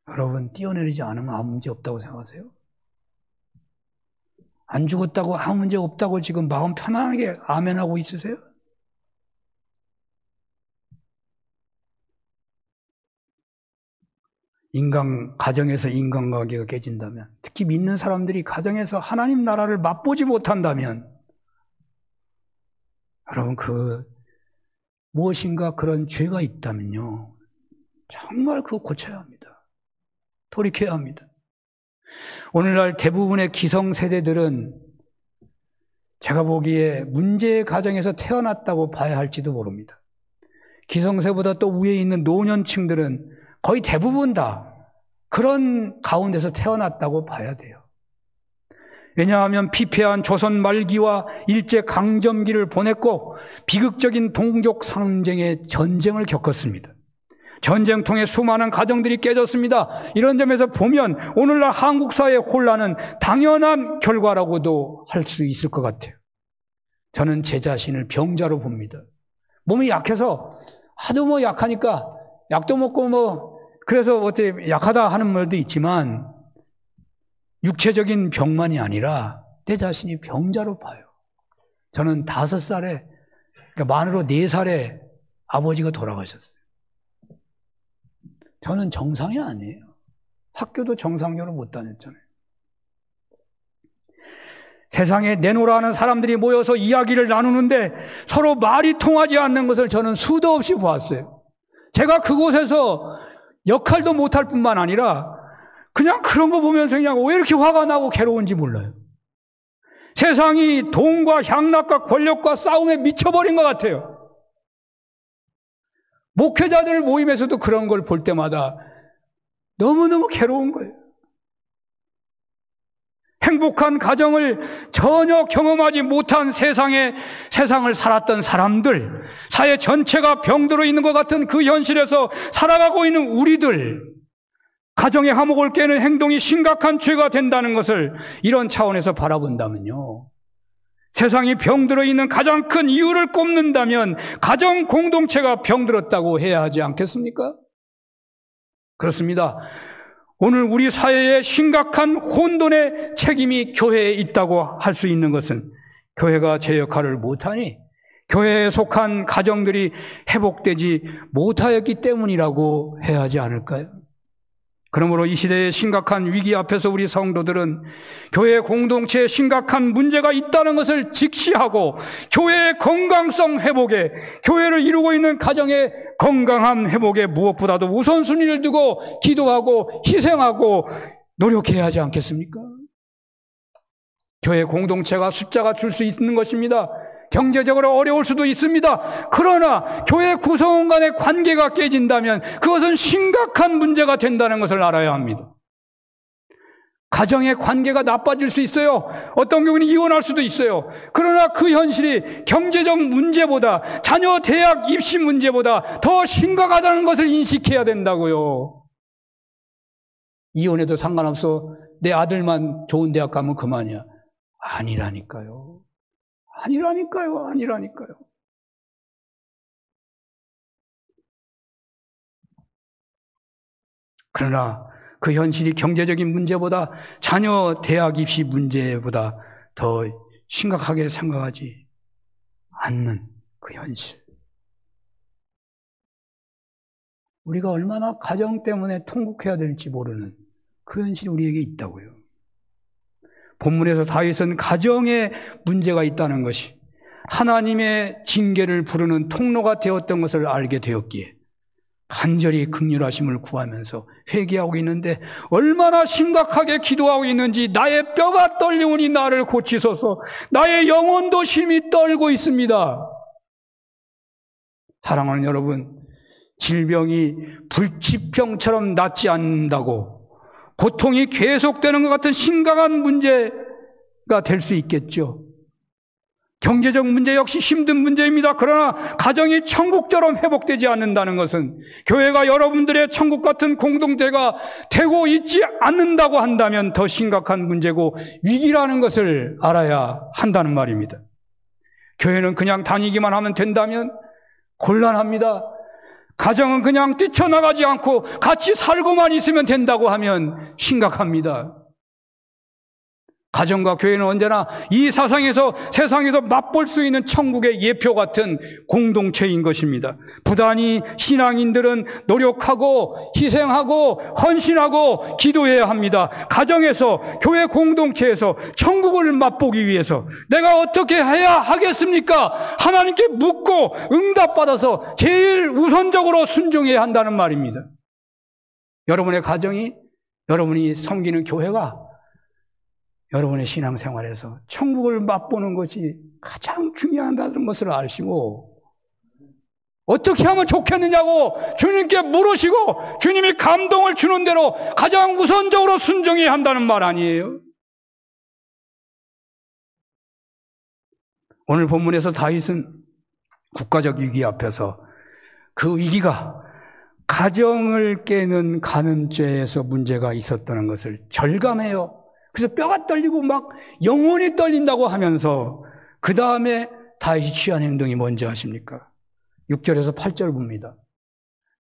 여러분, 뛰어내리지 않으면 아무 문제 없다고 생각하세요? 안 죽었다고 아무 문제 없다고 지금 마음 편안하게 아멘하고 있으세요? 가정에서 인간관계가 깨진다면, 특히 믿는 사람들이 가정에서 하나님 나라를 맛보지 못한다면, 여러분, 무엇인가 그런 죄가 있다면요, 정말 그거 고쳐야 합니다. 돌이켜야 합니다. 오늘날 대부분의 기성세대들은 제가 보기에 문제의 가정에서 태어났다고 봐야 할지도 모릅니다. 기성세보다 또 위에 있는 노년층들은 거의 대부분 다 그런 가운데서 태어났다고 봐야 돼요. 왜냐하면 피폐한 조선 말기와 일제강점기를 보냈고 비극적인 동족 상쟁의 전쟁을 겪었습니다. 전쟁 통해 수많은 가정들이 깨졌습니다. 이런 점에서 보면 오늘날 한국 사회의 혼란은 당연한 결과라고도 할 수 있을 것 같아요. 저는 제 자신을 병자로 봅니다. 몸이 약해서 하도 약하니까 약도 먹고 그래서 어떻게 약하다 하는 말도 있지만 육체적인 병만이 아니라 내 자신이 병자로 봐요. 저는 5살에, 그러니까 만으로 4살에 아버지가 돌아가셨어요. 저는 정상이 아니에요. 학교도 정상적으로 못 다녔잖아요. 세상에 내노라는 사람들이 모여서 이야기를 나누는데 서로 말이 통하지 않는 것을 저는 수도 없이 보았어요. 제가 그곳에서 역할도 못할 뿐만 아니라 그냥 그런 거 보면서 그냥 왜 이렇게 화가 나고 괴로운지 몰라요. 세상이 돈과 향락과 권력과 싸움에 미쳐버린 것 같아요. 목회자들 모임에서도 그런 걸 볼 때마다 너무너무 괴로운 거예요. 행복한 가정을 전혀 경험하지 못한 세상을 살았던 사람들, 사회 전체가 병들어 있는 것 같은 그 현실에서 살아가고 있는 우리들, 가정의 화목을 깨는 행동이 심각한 죄가 된다는 것을 이런 차원에서 바라본다면요, 세상이 병들어 있는 가장 큰 이유를 꼽는다면 가정 공동체가 병들었다고 해야 하지 않겠습니까? 그렇습니다. 오늘 우리 사회에 심각한 혼돈의 책임이 교회에 있다고 할 수 있는 것은 교회가 제 역할을 못하니 교회에 속한 가정들이 회복되지 못하였기 때문이라고 해야 하지 않을까요? 그러므로 이 시대의 심각한 위기 앞에서 우리 성도들은 교회 공동체에 심각한 문제가 있다는 것을 직시하고 교회의 건강성 회복에, 교회를 이루고 있는 가정의 건강한 회복에 무엇보다도 우선순위를 두고 기도하고 희생하고 노력해야 하지 않겠습니까? 교회 공동체가 숫자가 줄 수 있는 것입니다. 경제적으로 어려울 수도 있습니다. 그러나 교회 구성원 간의 관계가 깨진다면 그것은 심각한 문제가 된다는 것을 알아야 합니다. 가정의 관계가 나빠질 수 있어요. 어떤 경우는 이혼할 수도 있어요. 그러나 그 현실이 경제적 문제보다, 자녀 대학 입시 문제보다 더 심각하다는 것을 인식해야 된다고요. 이혼해도 상관없어. 내 아들만 좋은 대학 가면 그만이야. 아니라니까요. 아니라니까요. 그러나 그 현실이 경제적인 문제보다 자녀 대학 입시 문제보다 더 심각하게 생각하지 않는 그 현실. 우리가 얼마나 가정 때문에 통곡해야 될지 모르는 그 현실이 우리에게 있다고요. 본문에서 다윗은 가정에 문제가 있다는 것이 하나님의 징계를 부르는 통로가 되었던 것을 알게 되었기에 간절히 긍휼하심을 구하면서 회개하고 있는데 얼마나 심각하게 기도하고 있는지 나의 뼈가 떨리오니 나를 고치소서, 나의 영혼도 심히 떨고 있습니다. 사랑하는 여러분, 질병이 불치병처럼 낫지 않는다고 고통이 계속되는 것 같은 심각한 문제가 될 수 있겠죠. 경제적 문제 역시 힘든 문제입니다. 그러나 가정이 천국처럼 회복되지 않는다는 것은 교회가 여러분들의 천국 같은 공동체가 되고 있지 않는다고 한다면 더 심각한 문제고 위기라는 것을 알아야 한다는 말입니다. 교회는 그냥 다니기만 하면 된다면 곤란합니다. 가정은 그냥 뛰쳐나가지 않고 같이 살고만 있으면 된다고 하면 심각합니다. 가정과 교회는 언제나 이 세상에서 맛볼 수 있는 천국의 예표 같은 공동체인 것입니다. 부단히 신앙인들은 노력하고 희생하고 헌신하고 기도해야 합니다. 가정에서, 교회 공동체에서 천국을 맛보기 위해서 내가 어떻게 해야 하겠습니까? 하나님께 묻고 응답받아서 제일 우선적으로 순종해야 한다는 말입니다. 여러분의 가정이, 여러분이 섬기는 교회가 여러분의 신앙생활에서 천국을 맛보는 것이 가장 중요하다는 것을 아시고 어떻게 하면 좋겠느냐고 주님께 물으시고 주님이 감동을 주는 대로 가장 우선적으로 순종해야 한다는 말 아니에요? 오늘 본문에서 다윗은 국가적 위기 앞에서 그 위기가 가정을 깨는 간음죄에서 문제가 있었다는 것을 절감해요. 그래서 뼈가 떨리고 막 영혼이 떨린다고 하면서 그 다음에 다윗이 취한 행동이 뭔지 아십니까? 6절에서 8절 봅니다.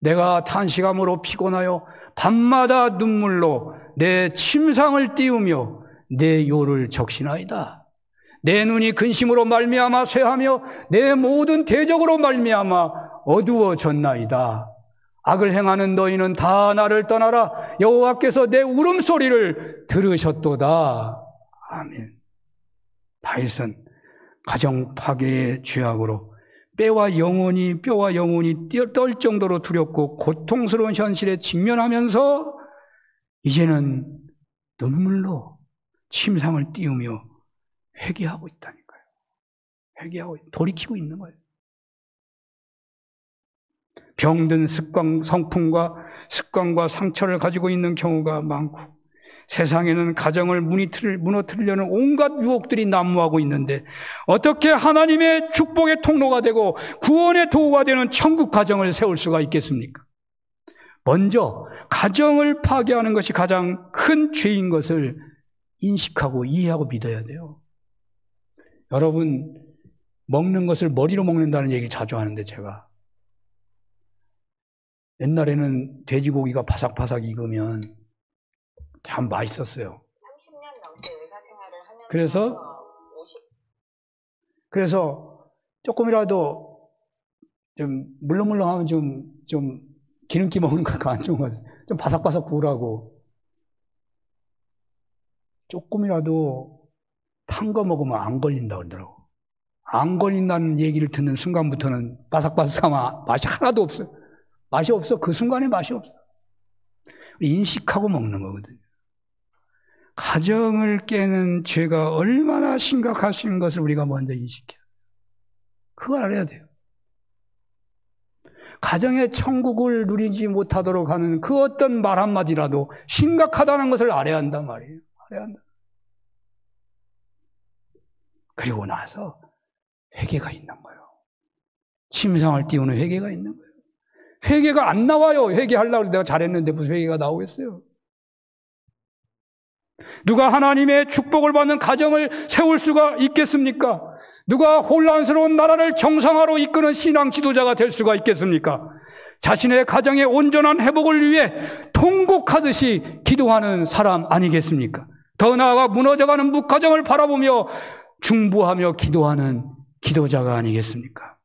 내가 탄식함으로 피곤하여 밤마다 눈물로 내 침상을 띄우며 내 요를 적시나이다. 내 눈이 근심으로 말미암아 쇠하며 내 모든 대적으로 말미암아 어두워졌나이다. 악을 행하는 너희는 다 나를 떠나라. 여호와께서 내 울음소리를 들으셨도다. 아멘. 다윗은 가정 파괴의 죄악으로 뼈와 영혼이 떨 정도로 두렵고 고통스러운 현실에 직면하면서 이제는 눈물로 침상을 띄우며 회개하고 있다니까요. 회개하고 돌이키고 있는 거예요. 병든 습관과 상처를 가지고 있는 경우가 많고 세상에는 가정을 무너뜨리려는 온갖 유혹들이 난무하고 있는데 어떻게 하나님의 축복의 통로가 되고 구원의 도구가 되는 천국 가정을 세울 수가 있겠습니까? 먼저 가정을 파괴하는 것이 가장 큰 죄인 것을 인식하고 이해하고 믿어야 돼요. 여러분, 먹는 것을 머리로 먹는다는 얘기를 자주 하는데 제가 옛날에는 돼지고기가 바삭바삭 익으면 참 맛있었어요. 30년 넘게 의사 생활을 하면서 그래서 조금이라도 좀 물렁물렁하면 좀 기름기 먹는 거가 안 좋은 것 같아요. 좀 바삭바삭 구우라고. 조금이라도 탄 거 먹으면 안 걸린다 그러더라고. 안 걸린다는 얘기를 듣는 순간부터는 바삭바삭하면 맛이 하나도 없어요. 맛이 없어. 그 순간에 맛이 없어. 인식하고 먹는 거거든요. 가정을 깨는 죄가 얼마나 심각하신 것을 우리가 먼저 인식해요. 그걸 알아야 돼요. 가정의 천국을 누리지 못하도록 하는 그 어떤 말 한마디라도 심각하다는 것을 알아야 한단 말이에요. 알아야 한다. 그리고 나서 회개가 있는 거예요. 침상을 띄우는 회개가 있는 거예요. 회개가 안 나와요. 회개하려고 내가 잘했는데 무슨 회개가 나오겠어요? 누가 하나님의 축복을 받는 가정을 세울 수가 있겠습니까? 누가 혼란스러운 나라를 정상화로 이끄는 신앙 지도자가 될 수가 있겠습니까? 자신의 가정의 온전한 회복을 위해 통곡하듯이 기도하는 사람 아니겠습니까? 더 나아가 무너져가는 가정을 바라보며 중보하며 기도하는 기도자가 아니겠습니까?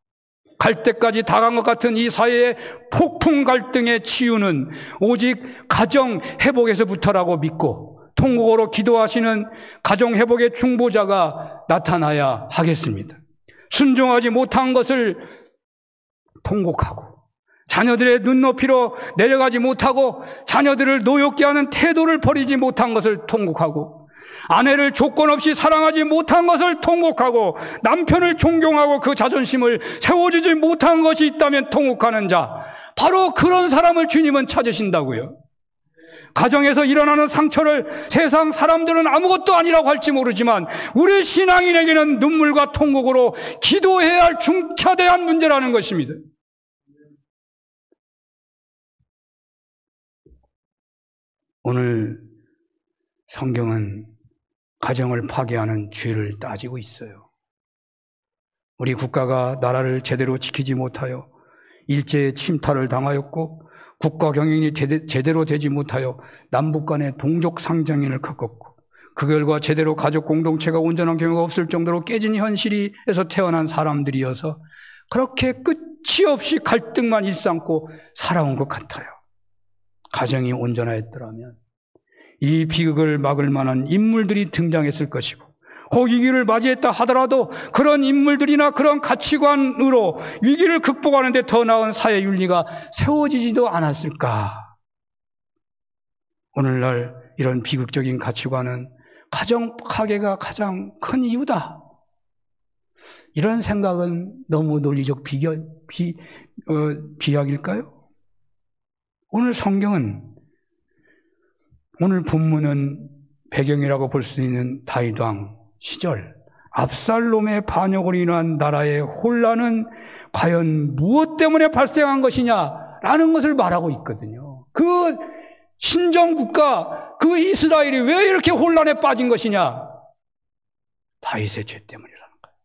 갈 때까지 다간 것 같은 이 사회의 폭풍 갈등의 치유는 오직 가정 회복에서부터라고 믿고 통곡으로 기도하시는 가정 회복의 중보자가 나타나야 하겠습니다. 순종하지 못한 것을 통곡하고 자녀들의 눈높이로 내려가지 못하고 자녀들을 노엽게 하는 태도를 버리지 못한 것을 통곡하고 아내를 조건 없이 사랑하지 못한 것을 통곡하고 남편을 존경하고 그 자존심을 세워주지 못한 것이 있다면 통곡하는 자, 바로 그런 사람을 주님은 찾으신다고요. 가정에서 일어나는 상처를 세상 사람들은 아무것도 아니라고 할지 모르지만 우리 신앙인에게는 눈물과 통곡으로 기도해야 할 중차대한 문제라는 것입니다. 오늘 성경은 가정을 파괴하는 죄를 따지고 있어요. 우리 국가가 나라를 제대로 지키지 못하여 일제의 침탈을 당하였고 국가 경영이 제대로 되지 못하여 남북 간의 동족 상정인을 겪었고 그 결과 제대로 가족 공동체가 온전한 경우가 없을 정도로 깨진 현실에서 태어난 사람들이어서 그렇게 끝이 없이 갈등만 일삼고 살아온 것 같아요. 가정이 온전하였더라면 이 비극을 막을 만한 인물들이 등장했을 것이고 혹 위기를 맞이했다 하더라도 그런 인물들이나 그런 가치관으로 위기를 극복하는 데 더 나은 사회 윤리가 세워지지도 않았을까. 오늘날 이런 비극적인 가치관은 가정 파괴가 가장 큰 이유다. 이런 생각은 너무 논리적 비약일까요? 오늘 성경은 오늘 본문은 배경이라고 볼 수 있는 다윗 왕 시절 압살롬의 반역으로 인한 나라의 혼란은 과연 무엇 때문에 발생한 것이냐라는 것을 말하고 있거든요. 그 신정국가, 그 이스라엘이 왜 이렇게 혼란에 빠진 것이냐? 다윗의 죄 때문이라는 거예요.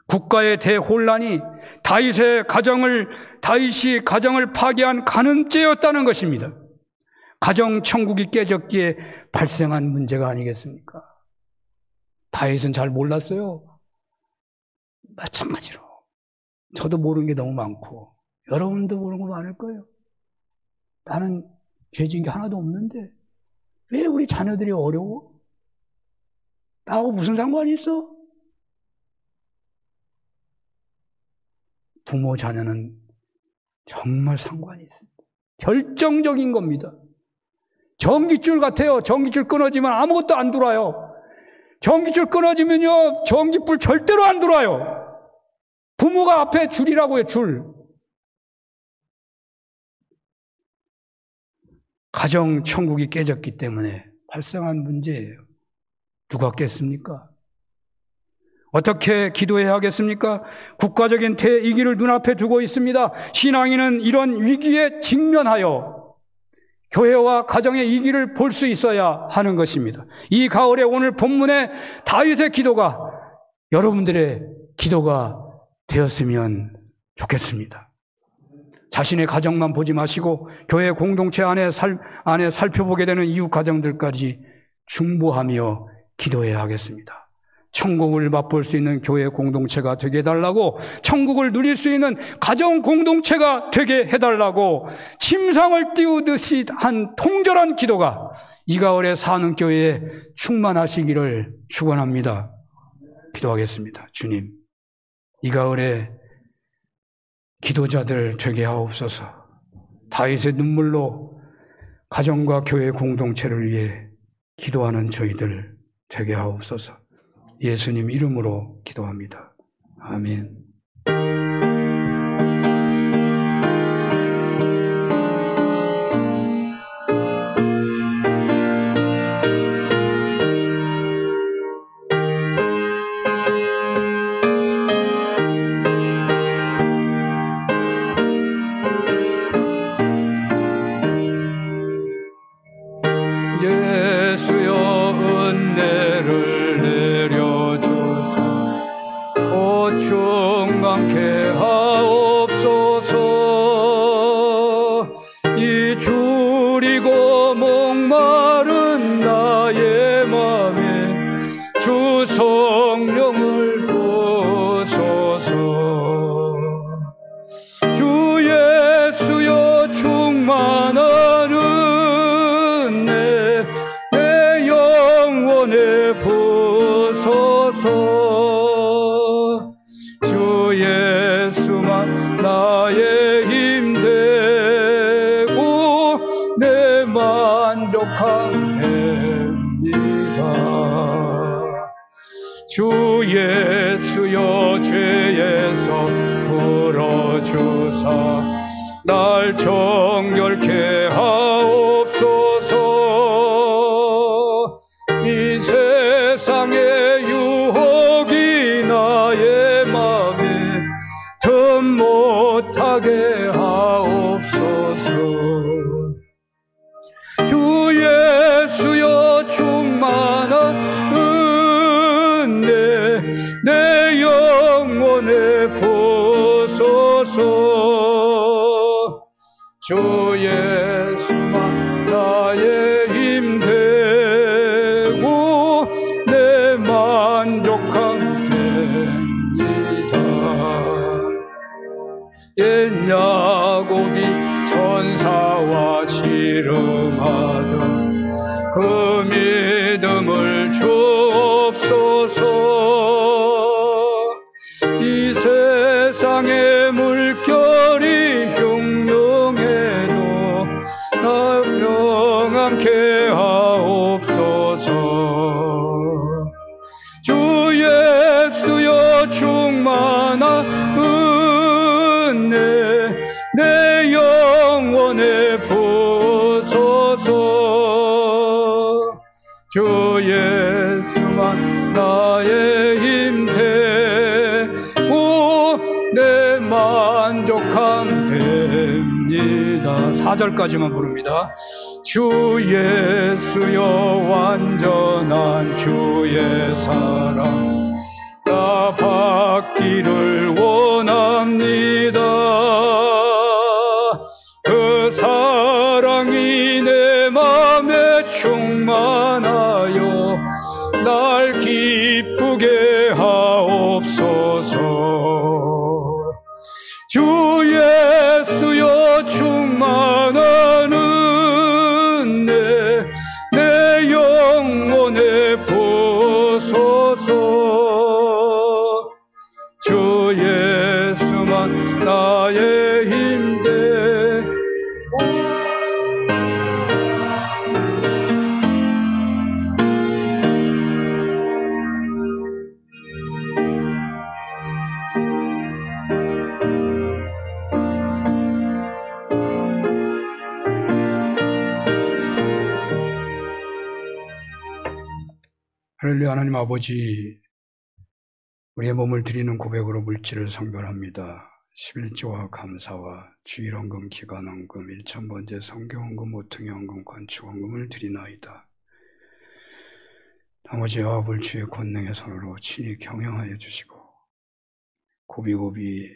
국가의 대혼란이 다윗이 가정을 파괴한 간음죄였다는 것입니다. 가정 천국이 깨졌기에 발생한 문제가 아니겠습니까? 다윗은 잘 몰랐어요. 마찬가지로 저도 모르는 게 너무 많고 여러분도 모르는 거 많을 거예요. 나는 죄 지은 게 하나도 없는데 왜 우리 자녀들이 어려워? 나하고 무슨 상관이 있어? 부모 자녀는 정말 상관이 있습니다. 결정적인 겁니다. 전기줄 같아요. 전기줄 끊어지면 아무것도 안 들어와요. 전기줄 끊어지면요, 전기불 절대로 안 들어와요. 부모가 앞에 줄이라고요, 줄. 가정 천국이 깨졌기 때문에 발생한 문제예요. 누가 깼습니까? 어떻게 기도해야 하겠습니까? 국가적인 대위기를 눈앞에 두고 있습니다. 신앙인은 이런 위기에 직면하여 교회와 가정의 위기를 볼 수 있어야 하는 것입니다. 이 가을에 오늘 본문의 다윗의 기도가 여러분들의 기도가 되었으면 좋겠습니다. 자신의 가정만 보지 마시고 교회 공동체 안에 살펴보게 되는 이웃 가정들까지 중보하며 기도해야 하겠습니다. 천국을 맛볼 수 있는 교회 공동체가 되게 해달라고, 천국을 누릴 수 있는 가정 공동체가 되게 해달라고 침상을 띄우듯이 한 통절한 기도가 이 가을에 사는 교회에 충만하시기를 축원합니다. 기도하겠습니다. 주님, 이 가을에 기도자들 되게 하옵소서. 다윗의 눈물로 가정과 교회 공동체를 위해 기도하는 저희들 되게 하옵소서. 예수님 이름으로 기도합니다. 아멘. 충만케 하옵소서. 이 줄이고 목마른 나의 맘에 주 성령을 부소서. 주 예수여 충만한 은혜 내 영혼에 부소서. 주 예수만 나의 힘되고 내 만족함 됩니다. 주 예수여 죄에서 풀어주사 날 정결케 하옵소서. 이 세상의 유혹이 나의 맘에 전 못하게 하옵소서. 주 예수여 충만한 은혜 내 영혼에 부소서. 주 예수만 나의 힘되고 내 만족함 됩니다. 옛 야곱이 천사와 씨름하던 그 믿음을 주옵소서. 이 세상의 물결이 흉흉해도 나 평안케 하옵소서. 주 예수여 충만한 은혜 내 영혼에 부소서. 주 예수만 나의 힘되고 내 만족함 됩니다. 4절까지만 부릅니다. 주 예수여 완전한 주의 사랑 나 받기를 원합니다. 그 사랑이 내 맘에 충만하여 날 기쁘게 하옵소서. 주 예수여 충만한 은혜 내 영혼에 부소서. 주 예수만 나의 힘되고 할렐루야. 하나님 아버지, 우리의 몸을 드리는 고백으로 물질을 성별합니다. 11조와 감사와 주일헌금, 기관헌금, 1000번째 성경헌금, 모퉁이헌금, 건축헌금을 드리나이다. 아버지와 불주의 권능의 손으로 친히 경영하여 주시고 고비고비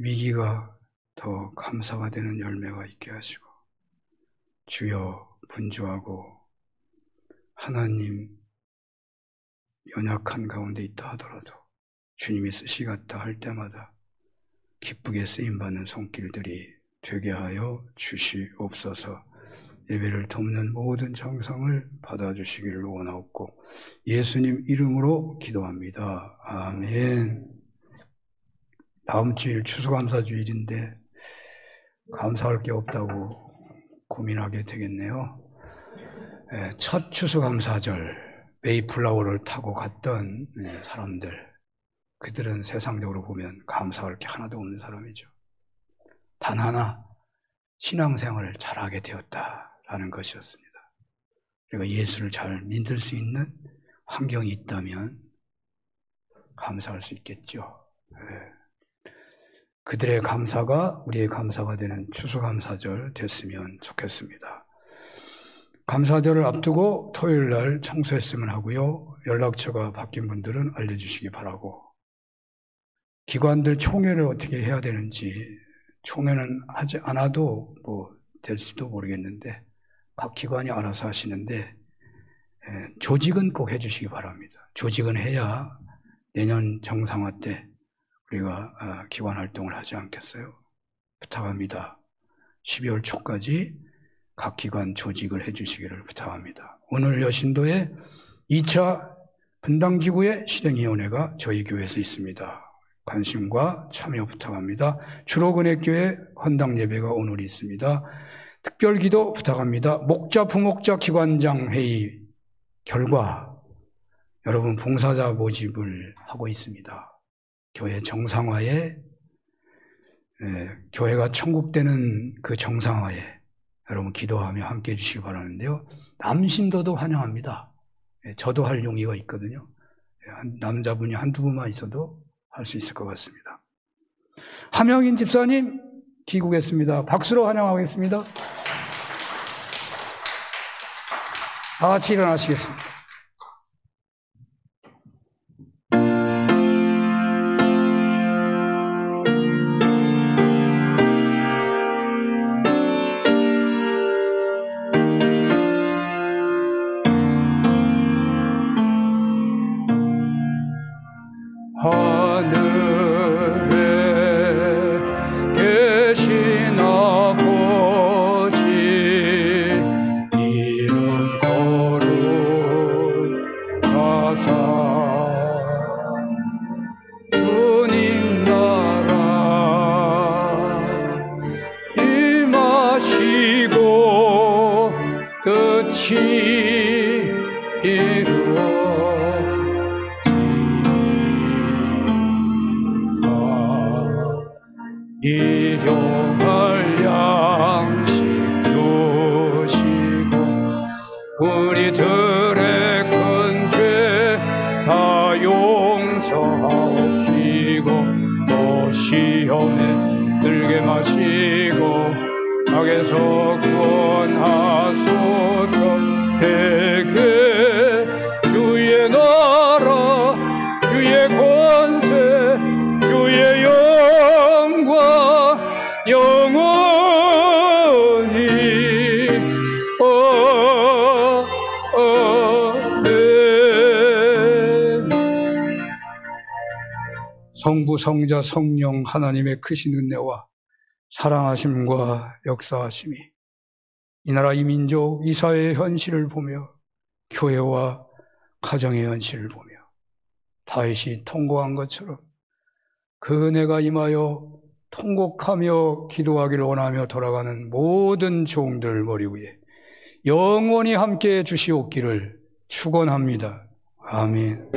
위기가 더 감사가 되는 열매가 있게 하시고 주여 분주하고 하나님 연약한 가운데 있다 하더라도 주님이 쓰시겠다 할 때마다 기쁘게 쓰임받는 손길들이 되게 하여 주시옵소서. 예배를 돕는 모든 정성을 받아주시기를 원하옵고 예수님 이름으로 기도합니다. 아멘. 다음 주일 추수감사주일인데 감사할 게 없다고 고민하게 되겠네요. 첫 추수감사절 메이플라워를 타고 갔던 사람들, 그들은 세상적으로 보면 감사할 게 하나도 없는 사람이죠. 단 하나 신앙생활을 잘하게 되었다라는 것이었습니다. 그러니까 예수를 잘 믿을 수 있는 환경이 있다면 감사할 수 있겠죠. 그들의 감사가 우리의 감사가 되는 추수감사절 됐으면 좋겠습니다. 감사절을 앞두고 토요일 날 청소했으면 하고요. 연락처가 바뀐 분들은 알려주시기 바라고 기관들 총회를 어떻게 해야 되는지, 총회는 하지 않아도 뭐 될지도 모르겠는데 각 기관이 알아서 하시는데 조직은 꼭 해주시기 바랍니다. 조직은 해야 내년 정상화 때 우리가 기관 활동을 하지 않겠어요? 부탁합니다. 12월 초까지 각 기관 조직을 해주시기를 부탁합니다. 오늘 여신도에 2차 분당지구의 실행위원회가 저희 교회에서 있습니다. 관심과 참여 부탁합니다. 주로근획교회 헌당 예배가 오늘 있습니다. 특별기도 부탁합니다. 목자, 부목자 기관장 회의 결과 여러분 봉사자 모집을 하고 있습니다. 교회 정상화에, 교회가 천국되는 그 정상화에 여러분 기도하며 함께해 주시기 바라는데요. 남신도도 환영합니다. 저도 할 용의가 있거든요. 남자분이 한두 분만 있어도 할 수 있을 것 같습니다. 함영인 집사님 귀국했습니다. 박수로 환영하겠습니다. 다 같이 일어나시겠습니다. 하늘에 계신 아버지 이름 거룩하사 주님 나라 임하시고 뜻이 이루어 일용할 양식 주시고 우리들의 큰 죄 다 용서하옵시고 또 시험에 들게 마시고 악에서 구원하소서. 대개 주의 나라 주의 권세 주의 영원히 성부 성자 성령 하나님의 크신 은혜와 사랑하심과 역사하심이 이 나라 이 민족 이 사회의 현실을 보며 교회와 가정의 현실을 보며 다윗이 통곡한 것처럼 그 은혜가 임하여 통곡하며 기도하기를 원하며 돌아가는 모든 종들 머리 위에 영원히 함께해 주시옵기를 축원합니다. 아멘.